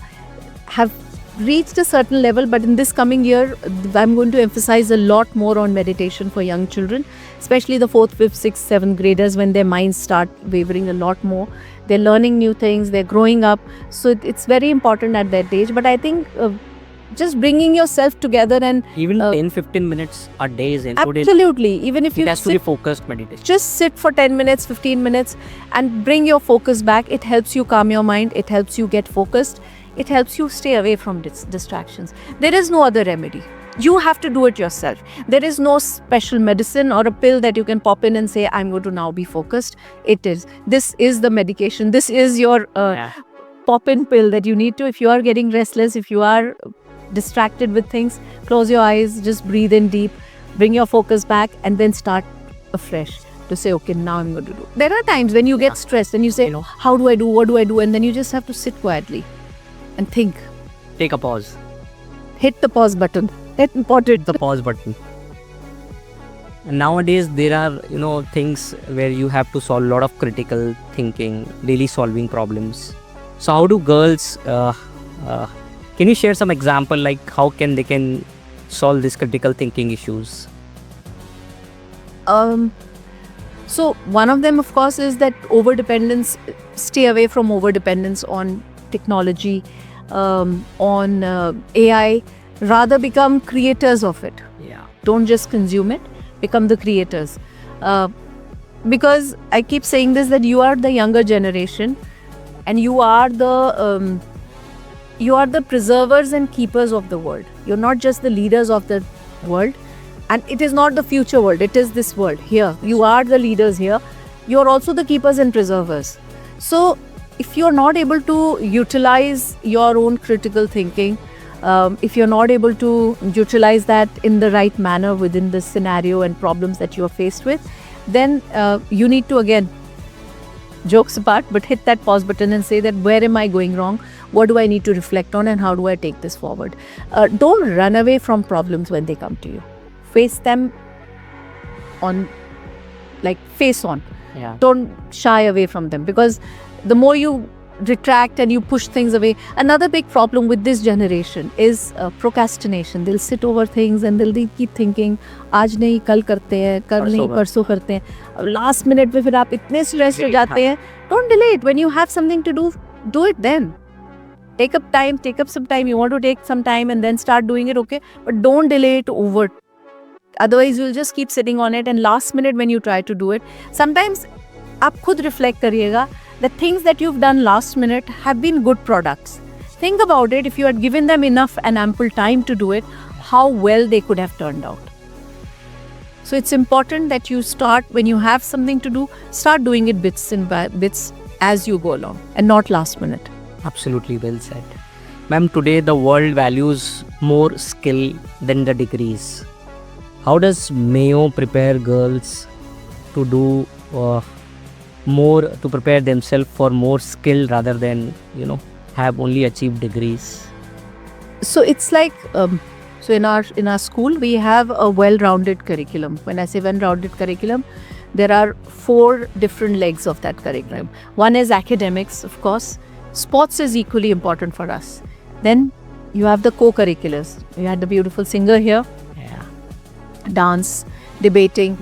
Have reached a certain level, but in this coming year, I'm going to emphasize a lot more on meditation for young children, especially the 4th, 5th, 6th, 7th graders, when their minds start wavering a lot more. They're learning new things, they're growing up. So it's very important at that age. But I think just bringing yourself together and Even 10-15 minutes a day is included. absolutely, even if It you has to be sit, focused meditation. just sit for 10 minutes, 15 minutes and bring your focus back. It helps you calm your mind. It helps you get focused. It helps you stay away from distractions. There is no other remedy. You have to do it yourself. There is no special medicine or a pill that you can pop in and say, I'm going to now be focused. It is. This is the medication. This is your Yeah. pop-in pill that you need to. If you are getting restless, if you are distracted with things, close your eyes, just breathe in deep, bring your focus back, and then start afresh to say, okay, now I'm going to do. There are times when you get stressed and you say, how do I do? What do I do? And then you just have to sit quietly and think. Take a pause. Hit the pause button. It's important. The pause button. And nowadays there are things where you have to solve a lot of critical thinking, really solving problems. So how do girls can you share some example, like how they can solve these critical thinking issues? So one of them, of course, is that over-dependence. Stay away from over-dependence on technology, on AI. Rather become creators of it. Yeah. Don't just consume it. Become the creators. Because I keep saying this, that you are the younger generation, and you are the preservers and keepers of the world. You're not just the leaders of the world, and it is not the future world. It is this world here. You are the leaders here. You are also the keepers and preservers. So if you're not able to utilize your own critical thinking, if you're not able to utilize that in the right manner within the scenario and problems that you are faced with, then you need to, again, jokes apart, but hit that pause button and say that where am I going wrong? What do I need to reflect on, and how do I take this forward? Don't run away from problems when they come to you. Face them face on. Yeah. Don't shy away from them, because the more you retract and you push things away. Another big problem with this generation is procrastination. They'll sit over things and they'll keep thinking, आज नहीं कल करते हैं, कल नहीं परसों करते हैं. Last minute पे फिर आप इतने stressed हो जाते हैं. Don't delay it. When you have something to do, do it then. Take up some time. You want to take some time and then start doing it, okay? But don't delay it over. Otherwise, you'll just keep sitting on it, and last minute when you try to do it, sometimes आप खुद reflect करिएगा. The things that you've done last minute have been good products. Think about it. If you had given them enough and ample time to do it, how well they could have turned out. So it's important that you start, when you have something to do, start doing it bits as you go along and not last minute. Absolutely well said. Ma'am, today the world values more skill than the degrees. How does Mayo prepare girls to do more, to prepare themselves for more skill rather than, have only achieved degrees? So it's like, so in our school, we have a well-rounded curriculum. When I say well-rounded curriculum, there are 4 different legs of that curriculum. One is academics, of course. Sports is equally important for us. Then you have the co-curriculars. You had the beautiful singer here. Yeah. Dance, debating.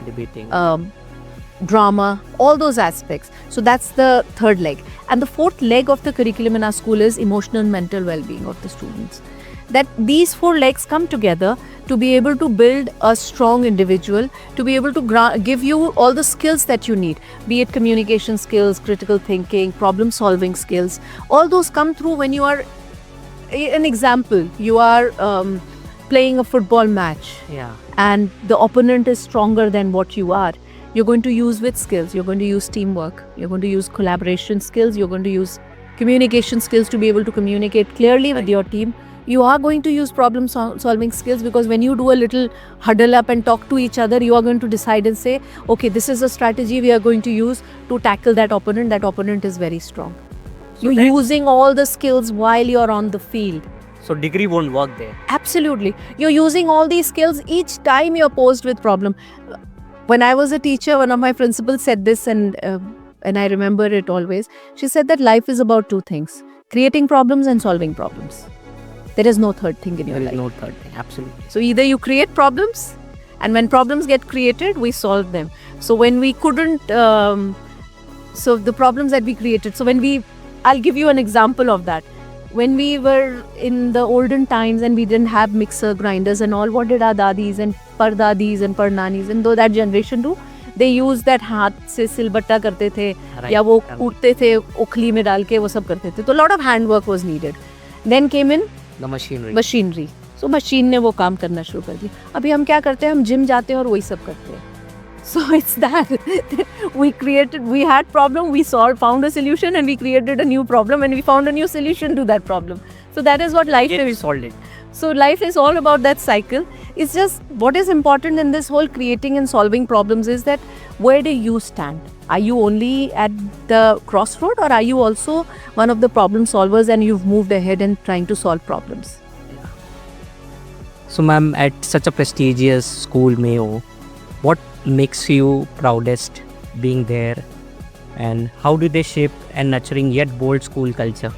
Drama, all those aspects. So that's the 3rd leg. And the 4th leg of the curriculum in our school is emotional and mental well-being of the students. That these 4 legs come together to be able to build a strong individual, to be able to give you all the skills that you need, be it communication skills, critical thinking, problem-solving skills. All those come through when you are, an example, you are playing a football match. Yeah. And the opponent is stronger than what you are. You're going to use with skills. You're going to use teamwork. You're going to use collaboration skills. You're going to use communication skills to be able to communicate clearly with your team. You are going to use problem solving skills, because when you do a little huddle up and talk to each other, you are going to decide and say, okay, this is a strategy we are going to use to tackle that opponent. That opponent is very strong. You're using all the skills while you're on the field. So degree won't work there. Absolutely. You're using all these skills each time you're posed with problem. When I was a teacher, one of my principals said this, and I remember it always. She said that life is about 2 things: creating problems and solving problems. There is no third thing in your life. There is no third thing, absolutely. So either you create problems, and when problems get created, we solve them. So when we couldn't, so the problems that we created, I'll give you an example of that. When we were in the olden times and we didn't have mixer grinders and all, what did our dadis and pardadis and parnanis and though that generation do? They use that हाथ से सिलबट्टा करते थे, या वो कूटते थे उखली में डाल के, वो सब करते थे. तो lot of handwork was needed. Then came in the machinery. So machine ने वो काम करना शुरू कर दिया. अभी हम क्या करते हैं? हम जिम जाते हैं और वही सब करते हैं. So it's that we had problem, we found a solution, and we created a new problem, and we found a new solution to that problem. So that is what life is. We solved it. So life is all about that cycle. It's just what is important in this whole creating and solving problems is that where do you stand? Are you only at the crossroad, or are you also one of the problem solvers and you've moved ahead and trying to solve problems? Yeah. So ma'am, at such a prestigious school, Mayo, what makes you proudest being there, and how do they shape a nurturing yet bold school culture?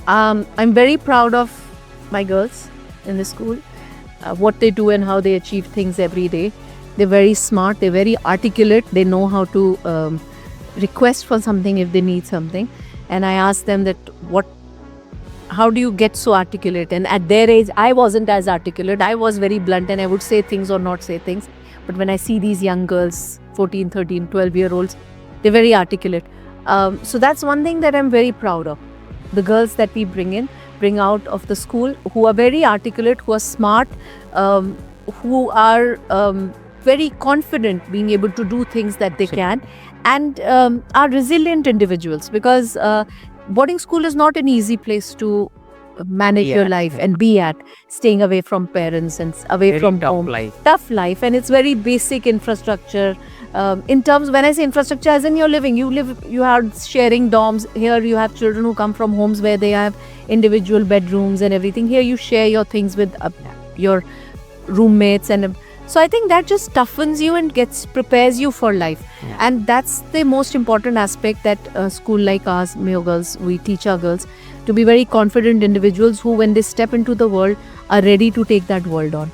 I'm very proud of my girls in the school, what they do and how they achieve things every day. They're very smart, they're very articulate, they know how to request for something if they need something. And I ask them that how do you get so articulate? And at their age, I wasn't as articulate. I was very blunt and I would say things or not say things. But when I see these young girls, 14, 13, 12-year-olds, they're very articulate. So that's one thing that I'm very proud of. The girls that we bring out of the school, who are very articulate, who are smart, who are very confident being able to do things that they can, and are resilient individuals, because boarding school is not an easy place to manage your life and be at, staying away from parents and away Very from tough home. life. Tough life, and it's very basic infrastructure. In terms, when I say infrastructure, as in you are sharing dorms. Here you have children who come from homes where they have individual bedrooms and everything. Here you share your things with your roommates, and So I think that just toughens you and prepares you for life. Yeah. And that's the most important aspect that a school like ours, Mayo Girls, we teach our girls to be very confident individuals who, when they step into the world, are ready to take that world on.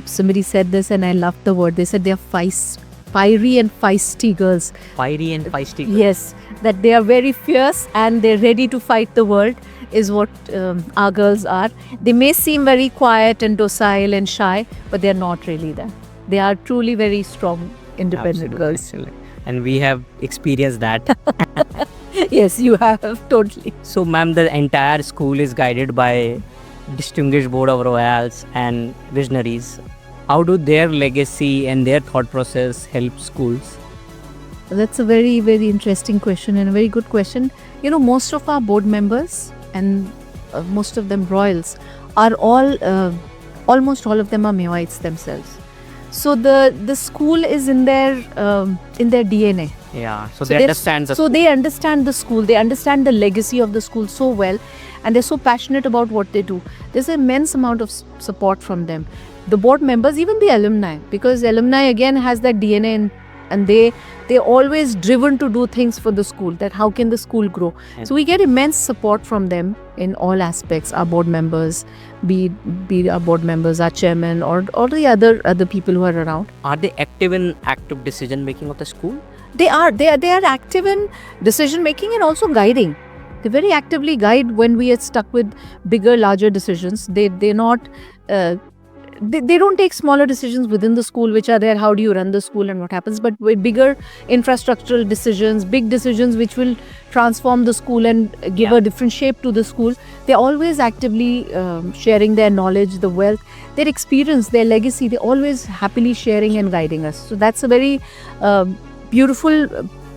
Somebody said this and I loved the word. They said they are fiery and feisty girls. Fiery and feisty. Yes, that they are very fierce and they're ready to fight the world is what our girls are. They may seem very quiet and docile and shy, but they're not really that. They are truly very strong, independent girls. Absolutely. And we have experienced that. Yes, you have, totally. So, ma'am, the entire school is guided by distinguished board of royals and visionaries. How do their legacy and their thought process help schools? That's a very, very interesting question and a very good question. You know, most of our board members and most of them royals are all, almost all of them are Mayoites themselves. So the school is in their DNA. Yeah, so So they understand the So they understand the school, they understand the legacy of the school so well, and they're so passionate about what they do. There's an immense amount of support from them. The board members, even the alumni, because alumni again has that DNA and they're always driven to do things for the school, that how can the school grow. And- So we get immense support from them in all aspects, our board members, be our board members, our chairman, or all the other people who are around. Are they active in active decision making of the school? They are active in decision making and also guiding. They very actively guide when we are stuck with bigger, larger decisions. They're not. They don't take smaller decisions within the school, which are there. How do you run the school and what happens? But with bigger infrastructural decisions, big decisions which will transform the school and give a different shape to the school, they're always actively sharing their knowledge, the wealth, their experience, their legacy. They're always happily sharing and guiding us. So that's a very beautiful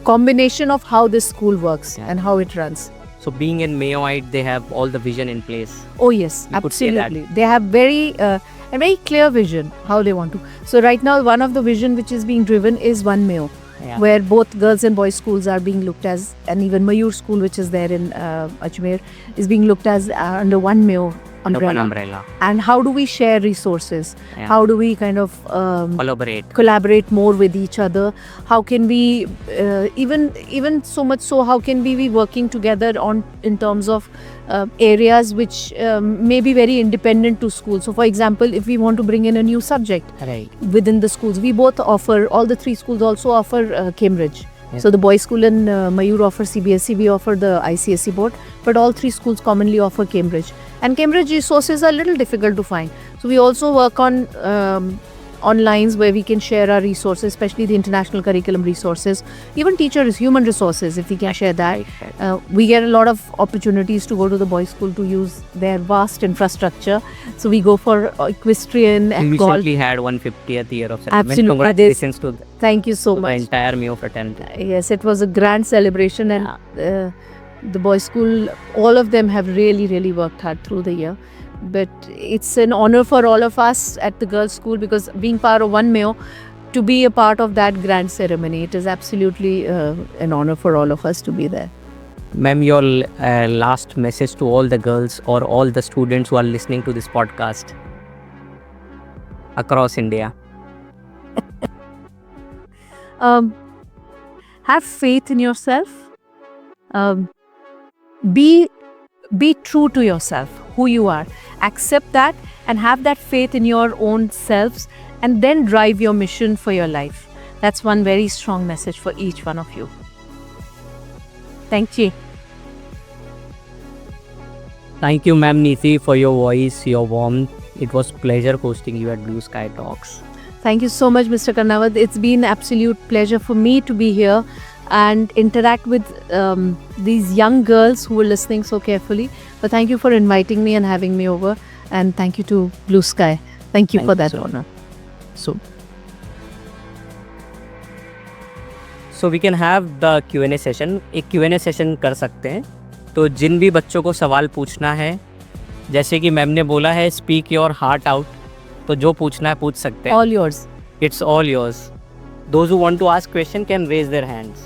combination of how this school works and how it runs. So being in Mayoite, they have all the vision in place. Oh yes, You could say that. absolutely. They have a very clear vision how they want to. So right now, one of the vision which is being driven is One Mayo, Yeah. where both girls and boys schools are being looked as, and even Mayur School, which is there in Ajmer, is being looked as under One Mayo Under one umbrella. umbrella. And how do we share resources? Yeah. How do we kind of collaborate more with each other? How can we even so much so? How can we be working together in terms of areas which may be very independent to schools? So, for example, if we want to bring in a new subject Right. within the schools, we both offer. All the three schools also offer Cambridge. Yes. So the boys school in Mayur offer CBSE, we offer the ICSE board, but all three schools commonly offer Cambridge. And Cambridge resources are a little difficult to find. So we also work on lines where we can share our resources, especially the international curriculum resources, even teachers, human resources, if we can share that. We get a lot of opportunities to go to the boys school to use their vast infrastructure. So we go for equestrian We and golf. recently had 150th year of celebration. Absolutely. Congratulations to Thank you so the much. entire Mayo fraternity. Yes, it was a grand celebration, and the boys' school, all of them have really, really worked hard through the year. But it's an honor for all of us at the girls' school, because being part of One Mayo, to be a part of that grand ceremony, it is absolutely an honor for all of us to be there. Ma'am, your last message to all the girls or all the students who are listening to this podcast across India. Have faith in yourself. Be true to yourself, who you are. Accept that and have that faith in your own selves, and then drive your mission for your life. That's one very strong message for each one of you. Thank you. Thank you, Ma'am Neeti, for your voice, your warmth. It was pleasure hosting you at Blue Sky Talks. Thank you so much, Mr. Karnawat. It's been absolute pleasure for me to be here and interact with these young girls who were listening so carefully. But thank you for inviting me and having me over. And thank you to Blue Sky. Thank you Thank for you that so honor. So we can have the Q&A session. एक Q&A session कर सकते हैं. तो जिन भी बच्चों को सवाल पूछना है, जैसे कि मैम ने बोला है, स्पीक योर हार्ट आउट. तो जो पूछना है पूछ सकते हैं. All yours. It's all yours. Those who want to ask question can raise their hands.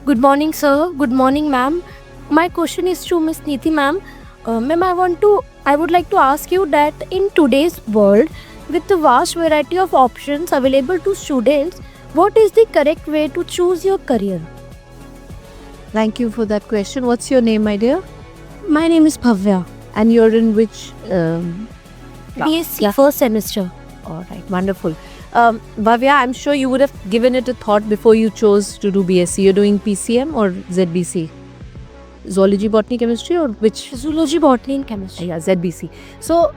Good morning, sir. Good morning, ma'am. My question is to Miss Neeti, ma'am. Ma'am, I would like to ask you that in today's world, with the vast variety of options available to students, what is the correct way to choose your career? Thank you for that question. What's your name, my dear? My name is Bhavya. And you're in which? BSc Yeah. first semester. All right, wonderful. Bhavya, I'm sure you would have given it a thought before you chose to do BSc. You're doing PCM or ZBC? Zoology, botany, chemistry, or which? Zoology, botany, and chemistry. Yeah, ZBC. So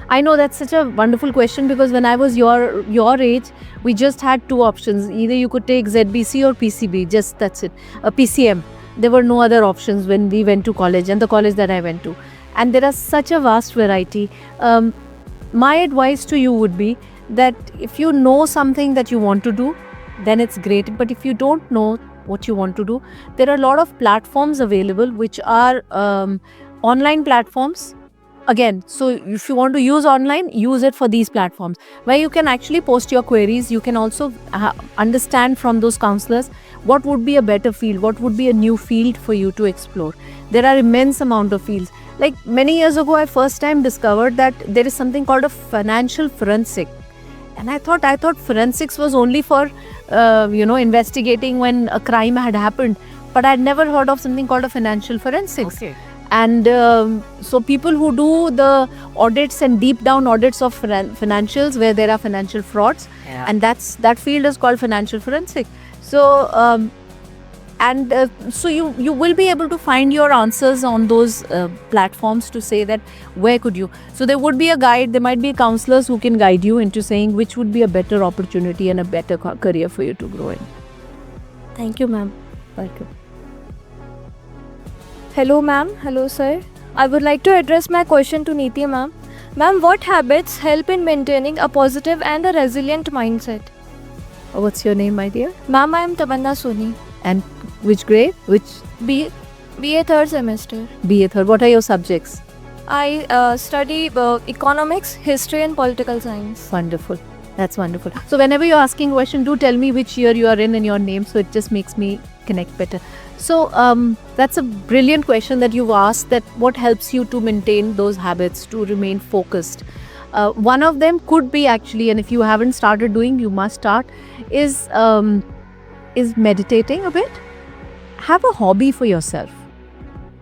I know that's such a wonderful question because when I was your age, we just had two options. Either you could take ZBC or PCB. Just that's it. PCM. There were no other options when we went to college, and the college that I went to. And there are such a vast variety. My advice to you would be that if you know something that you want to do, then it's great. But if you don't know what you want to do, there are a lot of platforms available which are online platforms. Again, so if you want to use online, use it for these platforms where you can actually post your queries. You can also understand from those counselors what would be a better field, what would be a new field for you to explore. There are immense amount of fields. Like many years ago, I first time discovered that there is something called a financial forensic. And I thought forensics was only for, investigating when a crime had happened. But I'd never heard of something called a financial forensics. Okay. And so people who do the audits and deep down audits of financials where there are financial frauds, Yeah. and that field is called financial forensic. So so you will be able to find your answers on those platforms to say that where could you. So there would be a guide, there might be counselors who can guide you into saying which would be a better opportunity and a better career for you to grow in. Thank you, ma'am. Welcome. Hello ma'am, hello sir. I would like to address my question to Neeti ma'am. Ma'am, what habits help in maintaining a positive and a resilient mindset? What's your name, my dear? Ma'am, I am Tamanna Soni. And which grade? Which BA third semester. BA third? What are your subjects? I study economics, history and political science. Wonderful. That's wonderful. So whenever you're asking a question, do tell me which year you are in and your name, so it just makes me connect better. So that's a brilliant question that you've asked, that what helps you to maintain those habits, to remain focused. One of them could be actually, and if you haven't started doing, you must start, is meditating a bit. Have a hobby for yourself,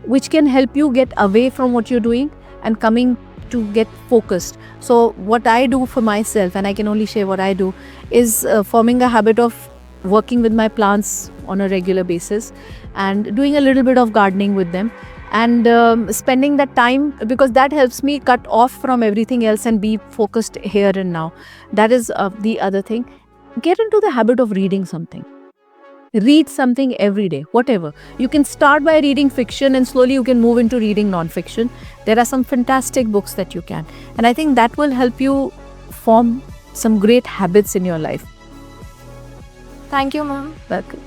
which can help you get away from what you're doing and coming to get focused. So what I do for myself, and I can only share what I do, is forming a habit of working with my plants on a regular basis and doing a little bit of gardening with them, and spending that time, because that helps me cut off from everything else and be focused here and now. That is the other thing. Get into the habit of reading something. Read something every day, whatever. You can start by reading fiction and slowly you can move into reading non-fiction. There are some fantastic books that you can. And I think that will help you form some great habits in your life. Thank you ma'am. Welcome.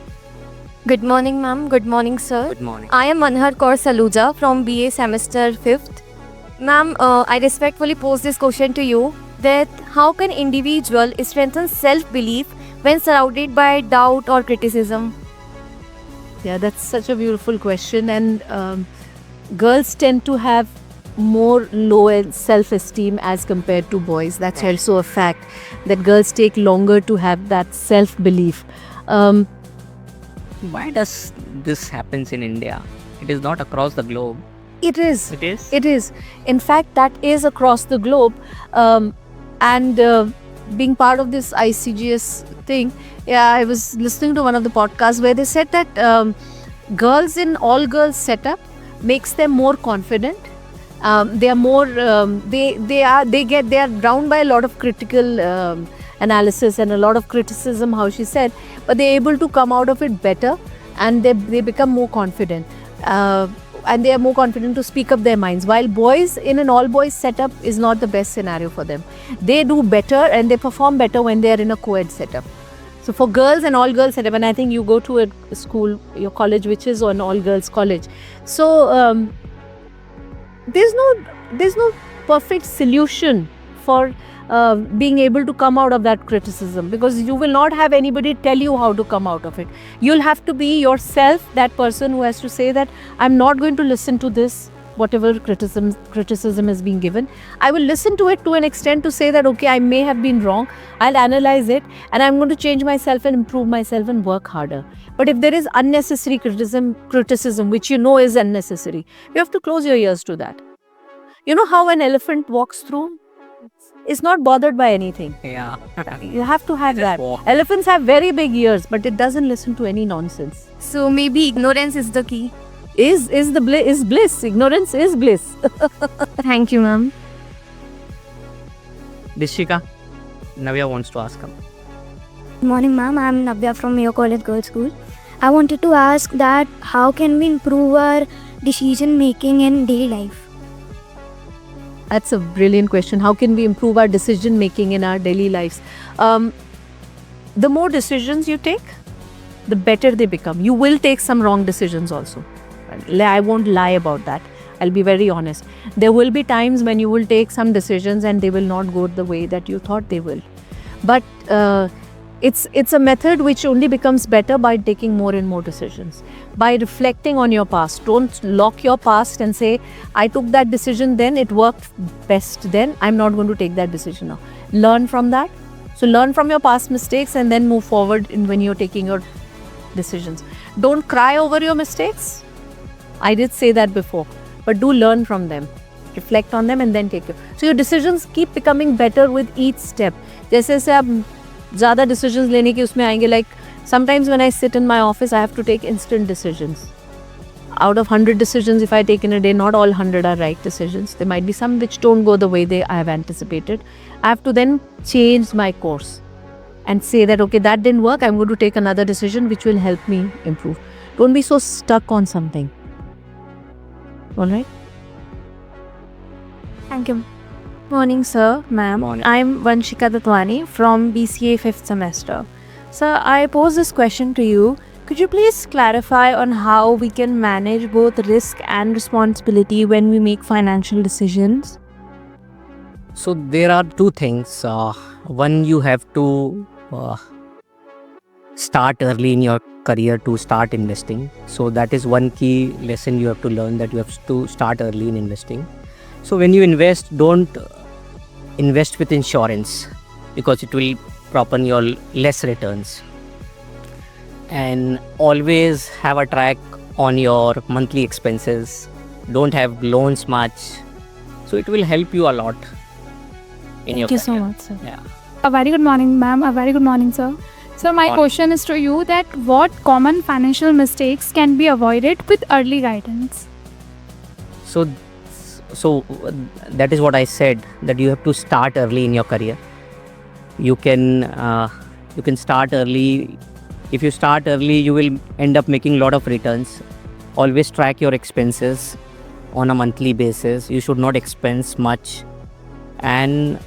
Good morning ma'am. Good morning sir. Good morning. I am Manhar Kaur Saluja from BA semester 5th. Ma'am, I respectfully pose this question to you, that how can individual strengthen self-belief when surrounded by doubt or criticism? Yeah, that's such a beautiful question. And girls tend to have more low self-esteem as compared to boys. That's also a fact, that girls take longer to have that self-belief. Why does this happens in India? It is not across the globe. It is. It is? It is. In fact, that is across the globe. Being part of this ICGS thing, I was listening to one of the podcasts where they said that girls in all girls setup makes them more confident. They are more. They are drowned by a lot of critical analysis and a lot of criticism, how she said, but they're able to come out of it better, and they become more confident. And they are more confident to speak up their minds, while boys in an all boys setup is not the best scenario for them. They do better and they perform better when they are in a co-ed setup. So for girls and all girls setup, and I think you go to a school, your college, which is an all girls college, so there's no perfect solution for being able to come out of that criticism, because you will not have anybody tell you how to come out of it. You'll have to be yourself, that person who has to say that I'm not going to listen to this whatever criticism is being given. I will listen to it to an extent to say that, okay, I may have been wrong. I'll analyze it and I'm going to change myself and improve myself and work harder. But if there is unnecessary criticism which you know is unnecessary, you have to close your ears to that. You know how an elephant walks through? It's not bothered by anything. Yeah. You have to have that. walk. Elephants have very big ears, but it doesn't listen to any nonsense. So maybe ignorance is the key. Is bliss. Ignorance is bliss. Thank you, ma'am. Dishika, Navya wants to ask him. Good morning, ma'am. I'm Navya from Mayo College Girls School. I wanted to ask that how can we improve our decision making in daily life? That's a brilliant question. How can we improve our decision making in our daily lives? The more decisions you take, the better they become. You will take some wrong decisions also. I won't lie about that. I'll be very honest. There will be times when you will take some decisions and they will not go the way that you thought they will. But it's a method which only becomes better by taking more and more decisions. By reflecting on your past. Don't lock your past and say, I took that decision then, it worked best then, I'm not going to take that decision now. Learn from that. So learn from your past mistakes and then move forward when you're taking your decisions. Don't cry over your mistakes. I did say that before. But do learn from them. Reflect on them and then take it. So your decisions keep becoming better with each step. जैसे जैसे आप ज़्यादा decisions लेने की उसमें आएंगे, like sometimes when I sit in my office, I have to take instant decisions. Out of 100 decisions, if I take in a day, not all 100 are right decisions. There might be some which don't go the way I have anticipated. I have to then change my course and say that, okay, that didn't work. I'm going to take another decision which will help me improve. Don't be so stuck on something. All right? Thank you. Morning, sir, ma'am. Morning. I'm Vanshika Datwani from BCA 5th semester. Sir, I pose this question to you. Could you please clarify on how we can manage both risk and responsibility when we make financial decisions? So there are two things. One, you have to start early in your career to start investing. So that is one key lesson you have to learn, that you have to start early in investing. So when you invest, don't invest with insurance because it will prop your less returns. And always have a track on your monthly expenses. Don't have loans much. So it will help you a lot in your Thank you so career. much, sir. Yeah. A very good morning, ma'am. A very good morning, sir. So my Morning. question is to you that what common financial mistakes can be avoided with early guidance? So that is what I said, that you have to start early in your career. You can start early. If you start early, you will end up making a lot of returns. Always track your expenses on a monthly basis. You should not expense much. And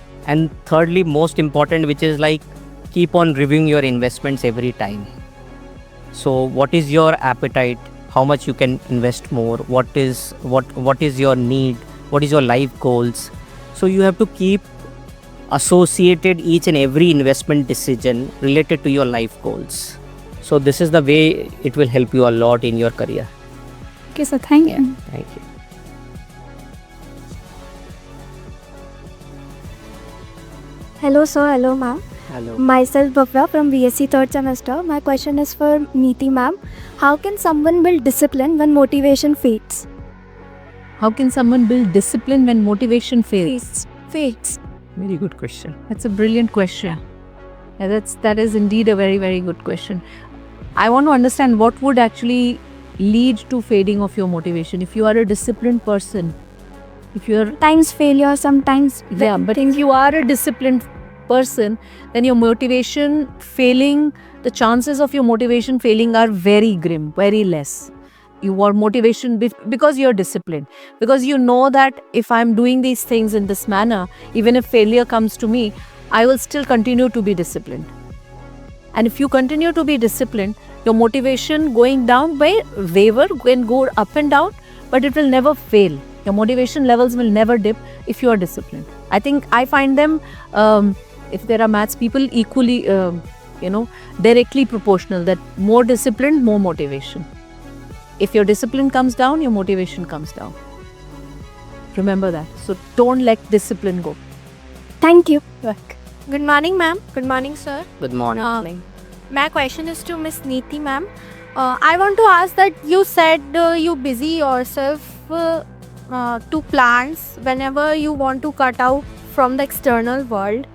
thirdly, most important, which is like, keep on reviewing your investments every time. So what is your appetite? How much you can invest more? What is your need? What is your life goals? So you have to keep associated each and every investment decision related to your life goals. So this is the way it will help you a lot in your career. Okay, sir. Thank you. Thank you. Hello, sir. Hello, ma'am. Hello. Myself, Bhavya from BSc 3rd semester. My question is for Neeti, ma'am. How can someone build discipline when motivation fades? How can someone build discipline when motivation fails? Fades. Very good question. That's a brilliant question. Yeah, that is indeed a very, very good question. I want to understand what would actually lead to fading of your motivation. If you are a disciplined person, if you're Sometimes failure, sometimes but if you are a disciplined person, then your motivation failing, the chances of your motivation failing are very grim, very less. Your motivation, because you're disciplined, because you know that if I'm doing these things in this manner, even if failure comes to me, I will still continue to be disciplined. And if you continue to be disciplined, your motivation going down may waver, can go up and down, but it will never fail. Your motivation levels will never dip if you are disciplined. I think I find them, if there are maths people, equally, directly proportional, that more disciplined, more motivation. If your discipline comes down, your motivation comes down. Remember that. So don't let discipline go. Thank you. Good morning, ma'am. Good morning, sir. Good morning. My question is to Miss Neeti, ma'am. I want to ask that you said you busy yourself to plants whenever you want to cut out from the external world.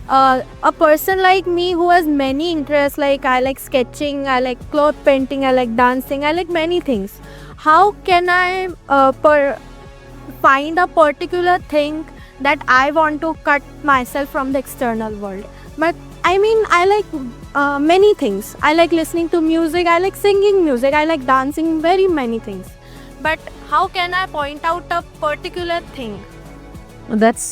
A person like me who has many interests, like I like sketching, I like cloth painting, I like dancing, I like many things. How can I find a particular thing that I want to cut myself from the external world? But I mean, I like many things. I like listening to music, I like singing music, I like dancing, very many things. But how can I point out a particular thing?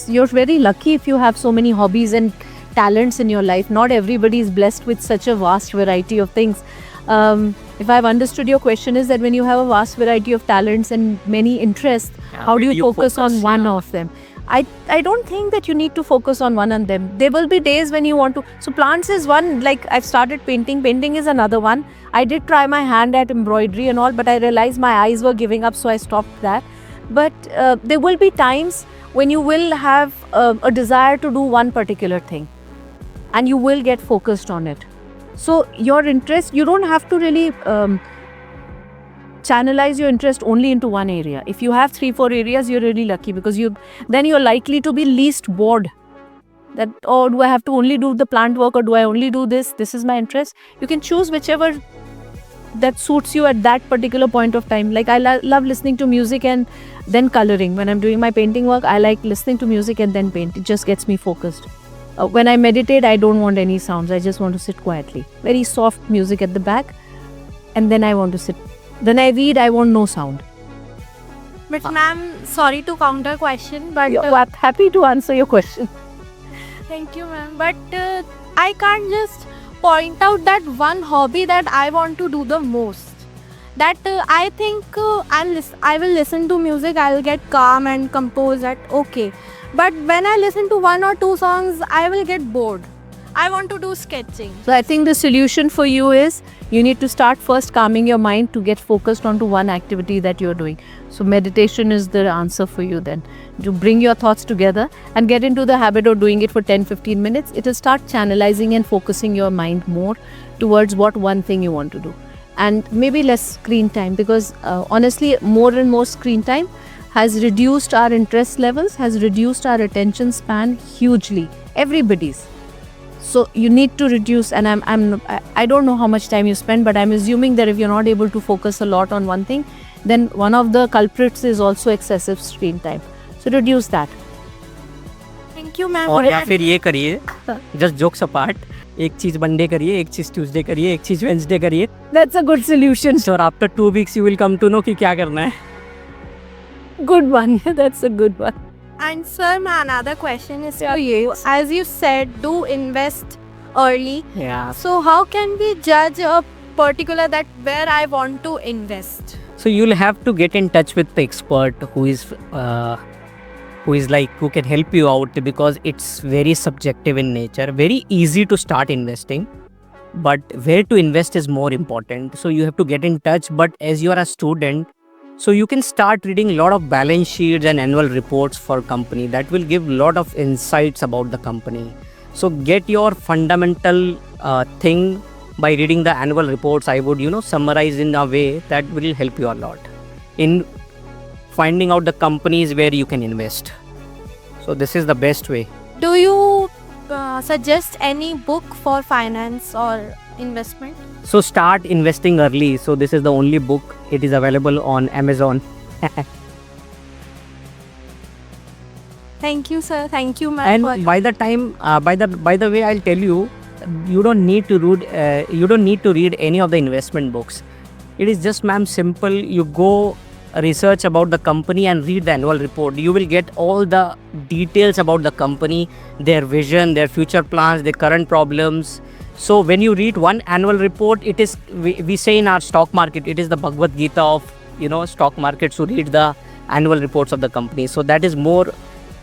You're very lucky if you have so many hobbies and talents in your life. Not everybody is blessed with such a vast variety of things. If I've understood your question is that when you have a vast variety of talents and many interests, how do you focus on one of them? I don't think that you need to focus on one of them. There will be days when you want to. So plants is one, like I've started painting. Painting is another one. I did try my hand at embroidery and all, but I realized my eyes were giving up, so I stopped that. But there will be times when you will have a desire to do one particular thing and you will get focused on it. So your interest, you don't have to really channelize your interest only into one area. If you have 3-4 areas, you're really lucky, because then you're likely to be least bored. That, oh, do I have to only do the plant work, or do I only do this? This is my interest. You can choose whichever that suits you at that particular point of time. Like I love listening to music and then coloring. When I'm doing my painting work, I like listening to music and then paint. It just gets me focused. When I meditate, I don't want any sounds. I just want to sit quietly. Very soft music at the back, and then I want to sit. Then I read, I want no sound. But ma'am, sorry to counter question, but I'm happy to answer your question. thank you, ma'am. But I can't just point out that one hobby that I want to do the most. That I think I will listen to music, I will get calm and compose at okay. But when I listen to 1 or 2 songs, I will get bored. I want to do sketching. So I think the solution for you is you need to start first calming your mind to get focused onto one activity that you're doing. So meditation is the answer for you then. To bring your thoughts together and get into the habit of doing it for 10-15 minutes, it will start channelizing and focusing your mind more towards what one thing you want to do. And maybe less screen time, because honestly, more and more screen time has reduced our interest levels, has reduced our attention span hugely. Everybody's. So you need to reduce, and I don't know how much time you spend, but I'm assuming that if you're not able to focus a lot on one thing, then one of the culprits is also excessive screen time. So reduce that. Thank you, ma'am. और या फिर ये करिए, just jokes apart, एक चीज Monday करिए, एक चीज ट्यूसडे करिए, एक चीज वेंसडे करिए. That's a good solution. So after 2 weeks you will come to know कि क्या करना है. Good one. That's a good one. And sir, my another question is to you. As you said, do invest early. Yeah. So how can we judge a particular that where I want to invest? So you'll have to get in touch with the expert who can help you out, because it's very subjective in nature. Very easy to start investing, but where to invest is more important. So you have to get in touch. But as you are a student, so you can start reading a lot of balance sheets and annual reports for company. That will give a lot of insights about the company. So get your fundamental thing by reading the annual reports. I would, summarize in a way that will help you a lot in finding out the companies where you can invest. So this is the best way. Do you suggest any book for finance or investment? So start investing early. So this is the only book. It is available on Amazon. Thank you, sir. Thank you, ma'am. And by the time, by the way, I'll tell you, you don't need to read any of the investment books. It is just, ma'am, simple. You go research about the company and read the annual report. You will get all the details about the company, their vision, their future plans, their current problems. So when you read one annual report, it is, we say in our stock market, it is the Bhagavad Gita of, stock markets, to read the annual reports of the company. So that is more,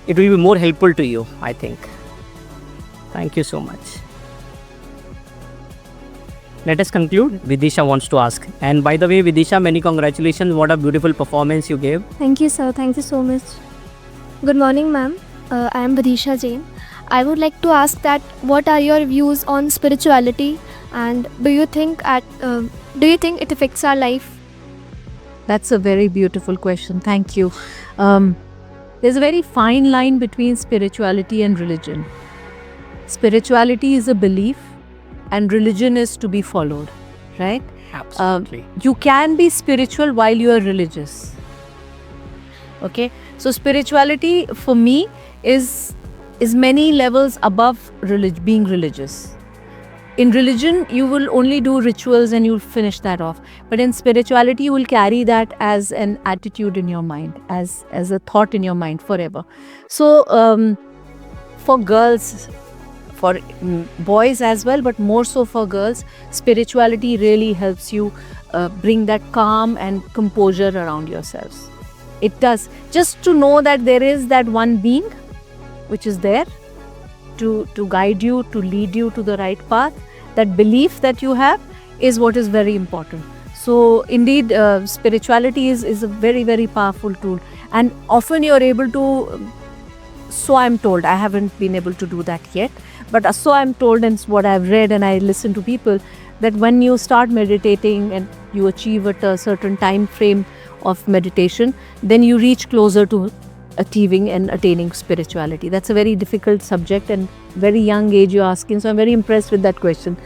it will be more helpful to you, I think. Thank you so much. Let us conclude. Vidisha wants to ask. And by the way, Vidisha, many congratulations. What a beautiful performance you gave. Thank you, sir. Thank you so much. Good morning, ma'am. I am Badisha Jain. I would like to ask that what are your views on spirituality, and do you think it affects our life? That's a very beautiful question. Thank you. There's a very fine line between spirituality and religion. Spirituality is a belief, and religion is to be followed, right? Absolutely. You can be spiritual while you are religious. Okay, so spirituality for me is many levels above being religious. In religion, you will only do rituals and you'll finish that off. But in spirituality, you will carry that as an attitude in your mind, as a thought in your mind forever. So for girls, for boys as well, but more so for girls, spirituality really helps you bring that calm and composure around yourselves. It does. Just to know that there is that one being which is there to guide you, to lead you to the right path. That belief that you have is what is very important. So indeed, spirituality is a very, very powerful tool. And often you're able to, so I'm told, I haven't been able to do that yet, but so I'm told, and what I've read and I listen to people, that when you start meditating and you achieve at a certain time frame of meditation, then you reach closer to achieving and attaining spirituality. That's a very difficult subject and very young age you're asking, so I'm very impressed with that question.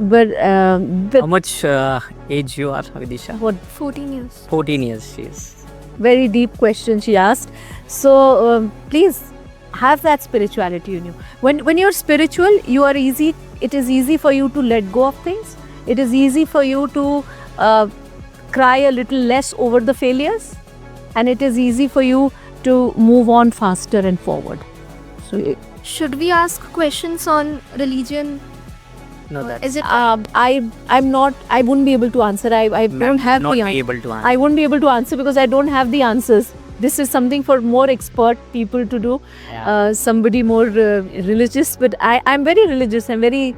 But How much age you are, Vidisha? what 14 years. 14 years she is. very deep question she asked. So please have that spirituality in you. When you're spiritual, it is easy for you to let go of things. It is easy for you to cry a little less over the failures, and it is easy for you to move on faster and forward. So Should we ask questions on religion? No, that's Is it I wouldn't be able to answer. I don't have not the be answer. able to answer. I won't be able to answer because I don't have the answers. This is something for more expert people to do. Yeah. Somebody more religious, but I'm very religious. I'm very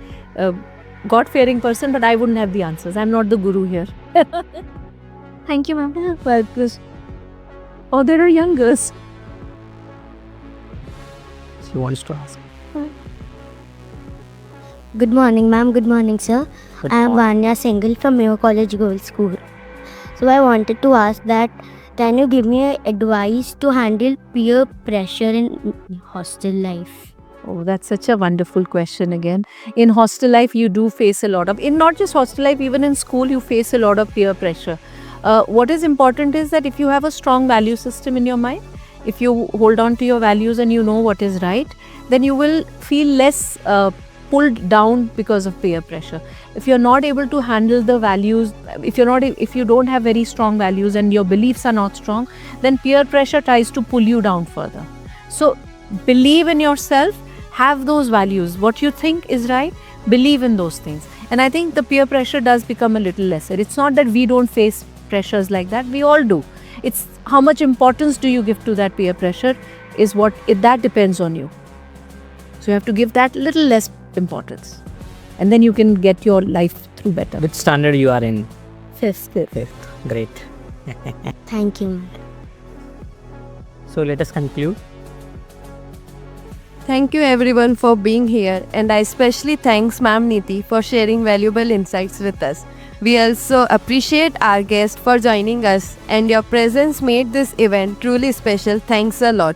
God-fearing person, but I wouldn't have the answers. I'm not the guru here. Thank you, ma'am. Well, because there are young girls. She wants to ask. Good morning, ma'am. Good morning, sir. Good I am morning. Vanya Singhal from Mayo College Girls School. So I wanted to ask that, can you give me advice to handle peer pressure in hostel life? Oh, that's such a wonderful question again. In hostel life, you do face a lot of, in not just hostel life, even in school, you face a lot of peer pressure. What is important is that if you have a strong value system in your mind, if you hold on to your values and you know what is right, then you will feel less pulled down because of peer pressure. If you're not able to handle the values, if you don't have very strong values and your beliefs are not strong, then peer pressure tries to pull you down further. So believe in yourself, have those values. What you think is right, believe in those things. And I think the peer pressure does become a little lesser. It's not that we don't face pressures like that, we all do. It's how much importance do you give to that peer pressure is that depends on you. So you have to give that little less importance, and then you can get your life through better. Which standard you are in? Fifth. Great. Thank you, ma'am. So let us conclude. Thank you everyone for being here, and I especially thanks Ma'am Neeti for sharing valuable insights with us. We also appreciate our guest for joining us, and your presence made this event truly special. Thanks a lot.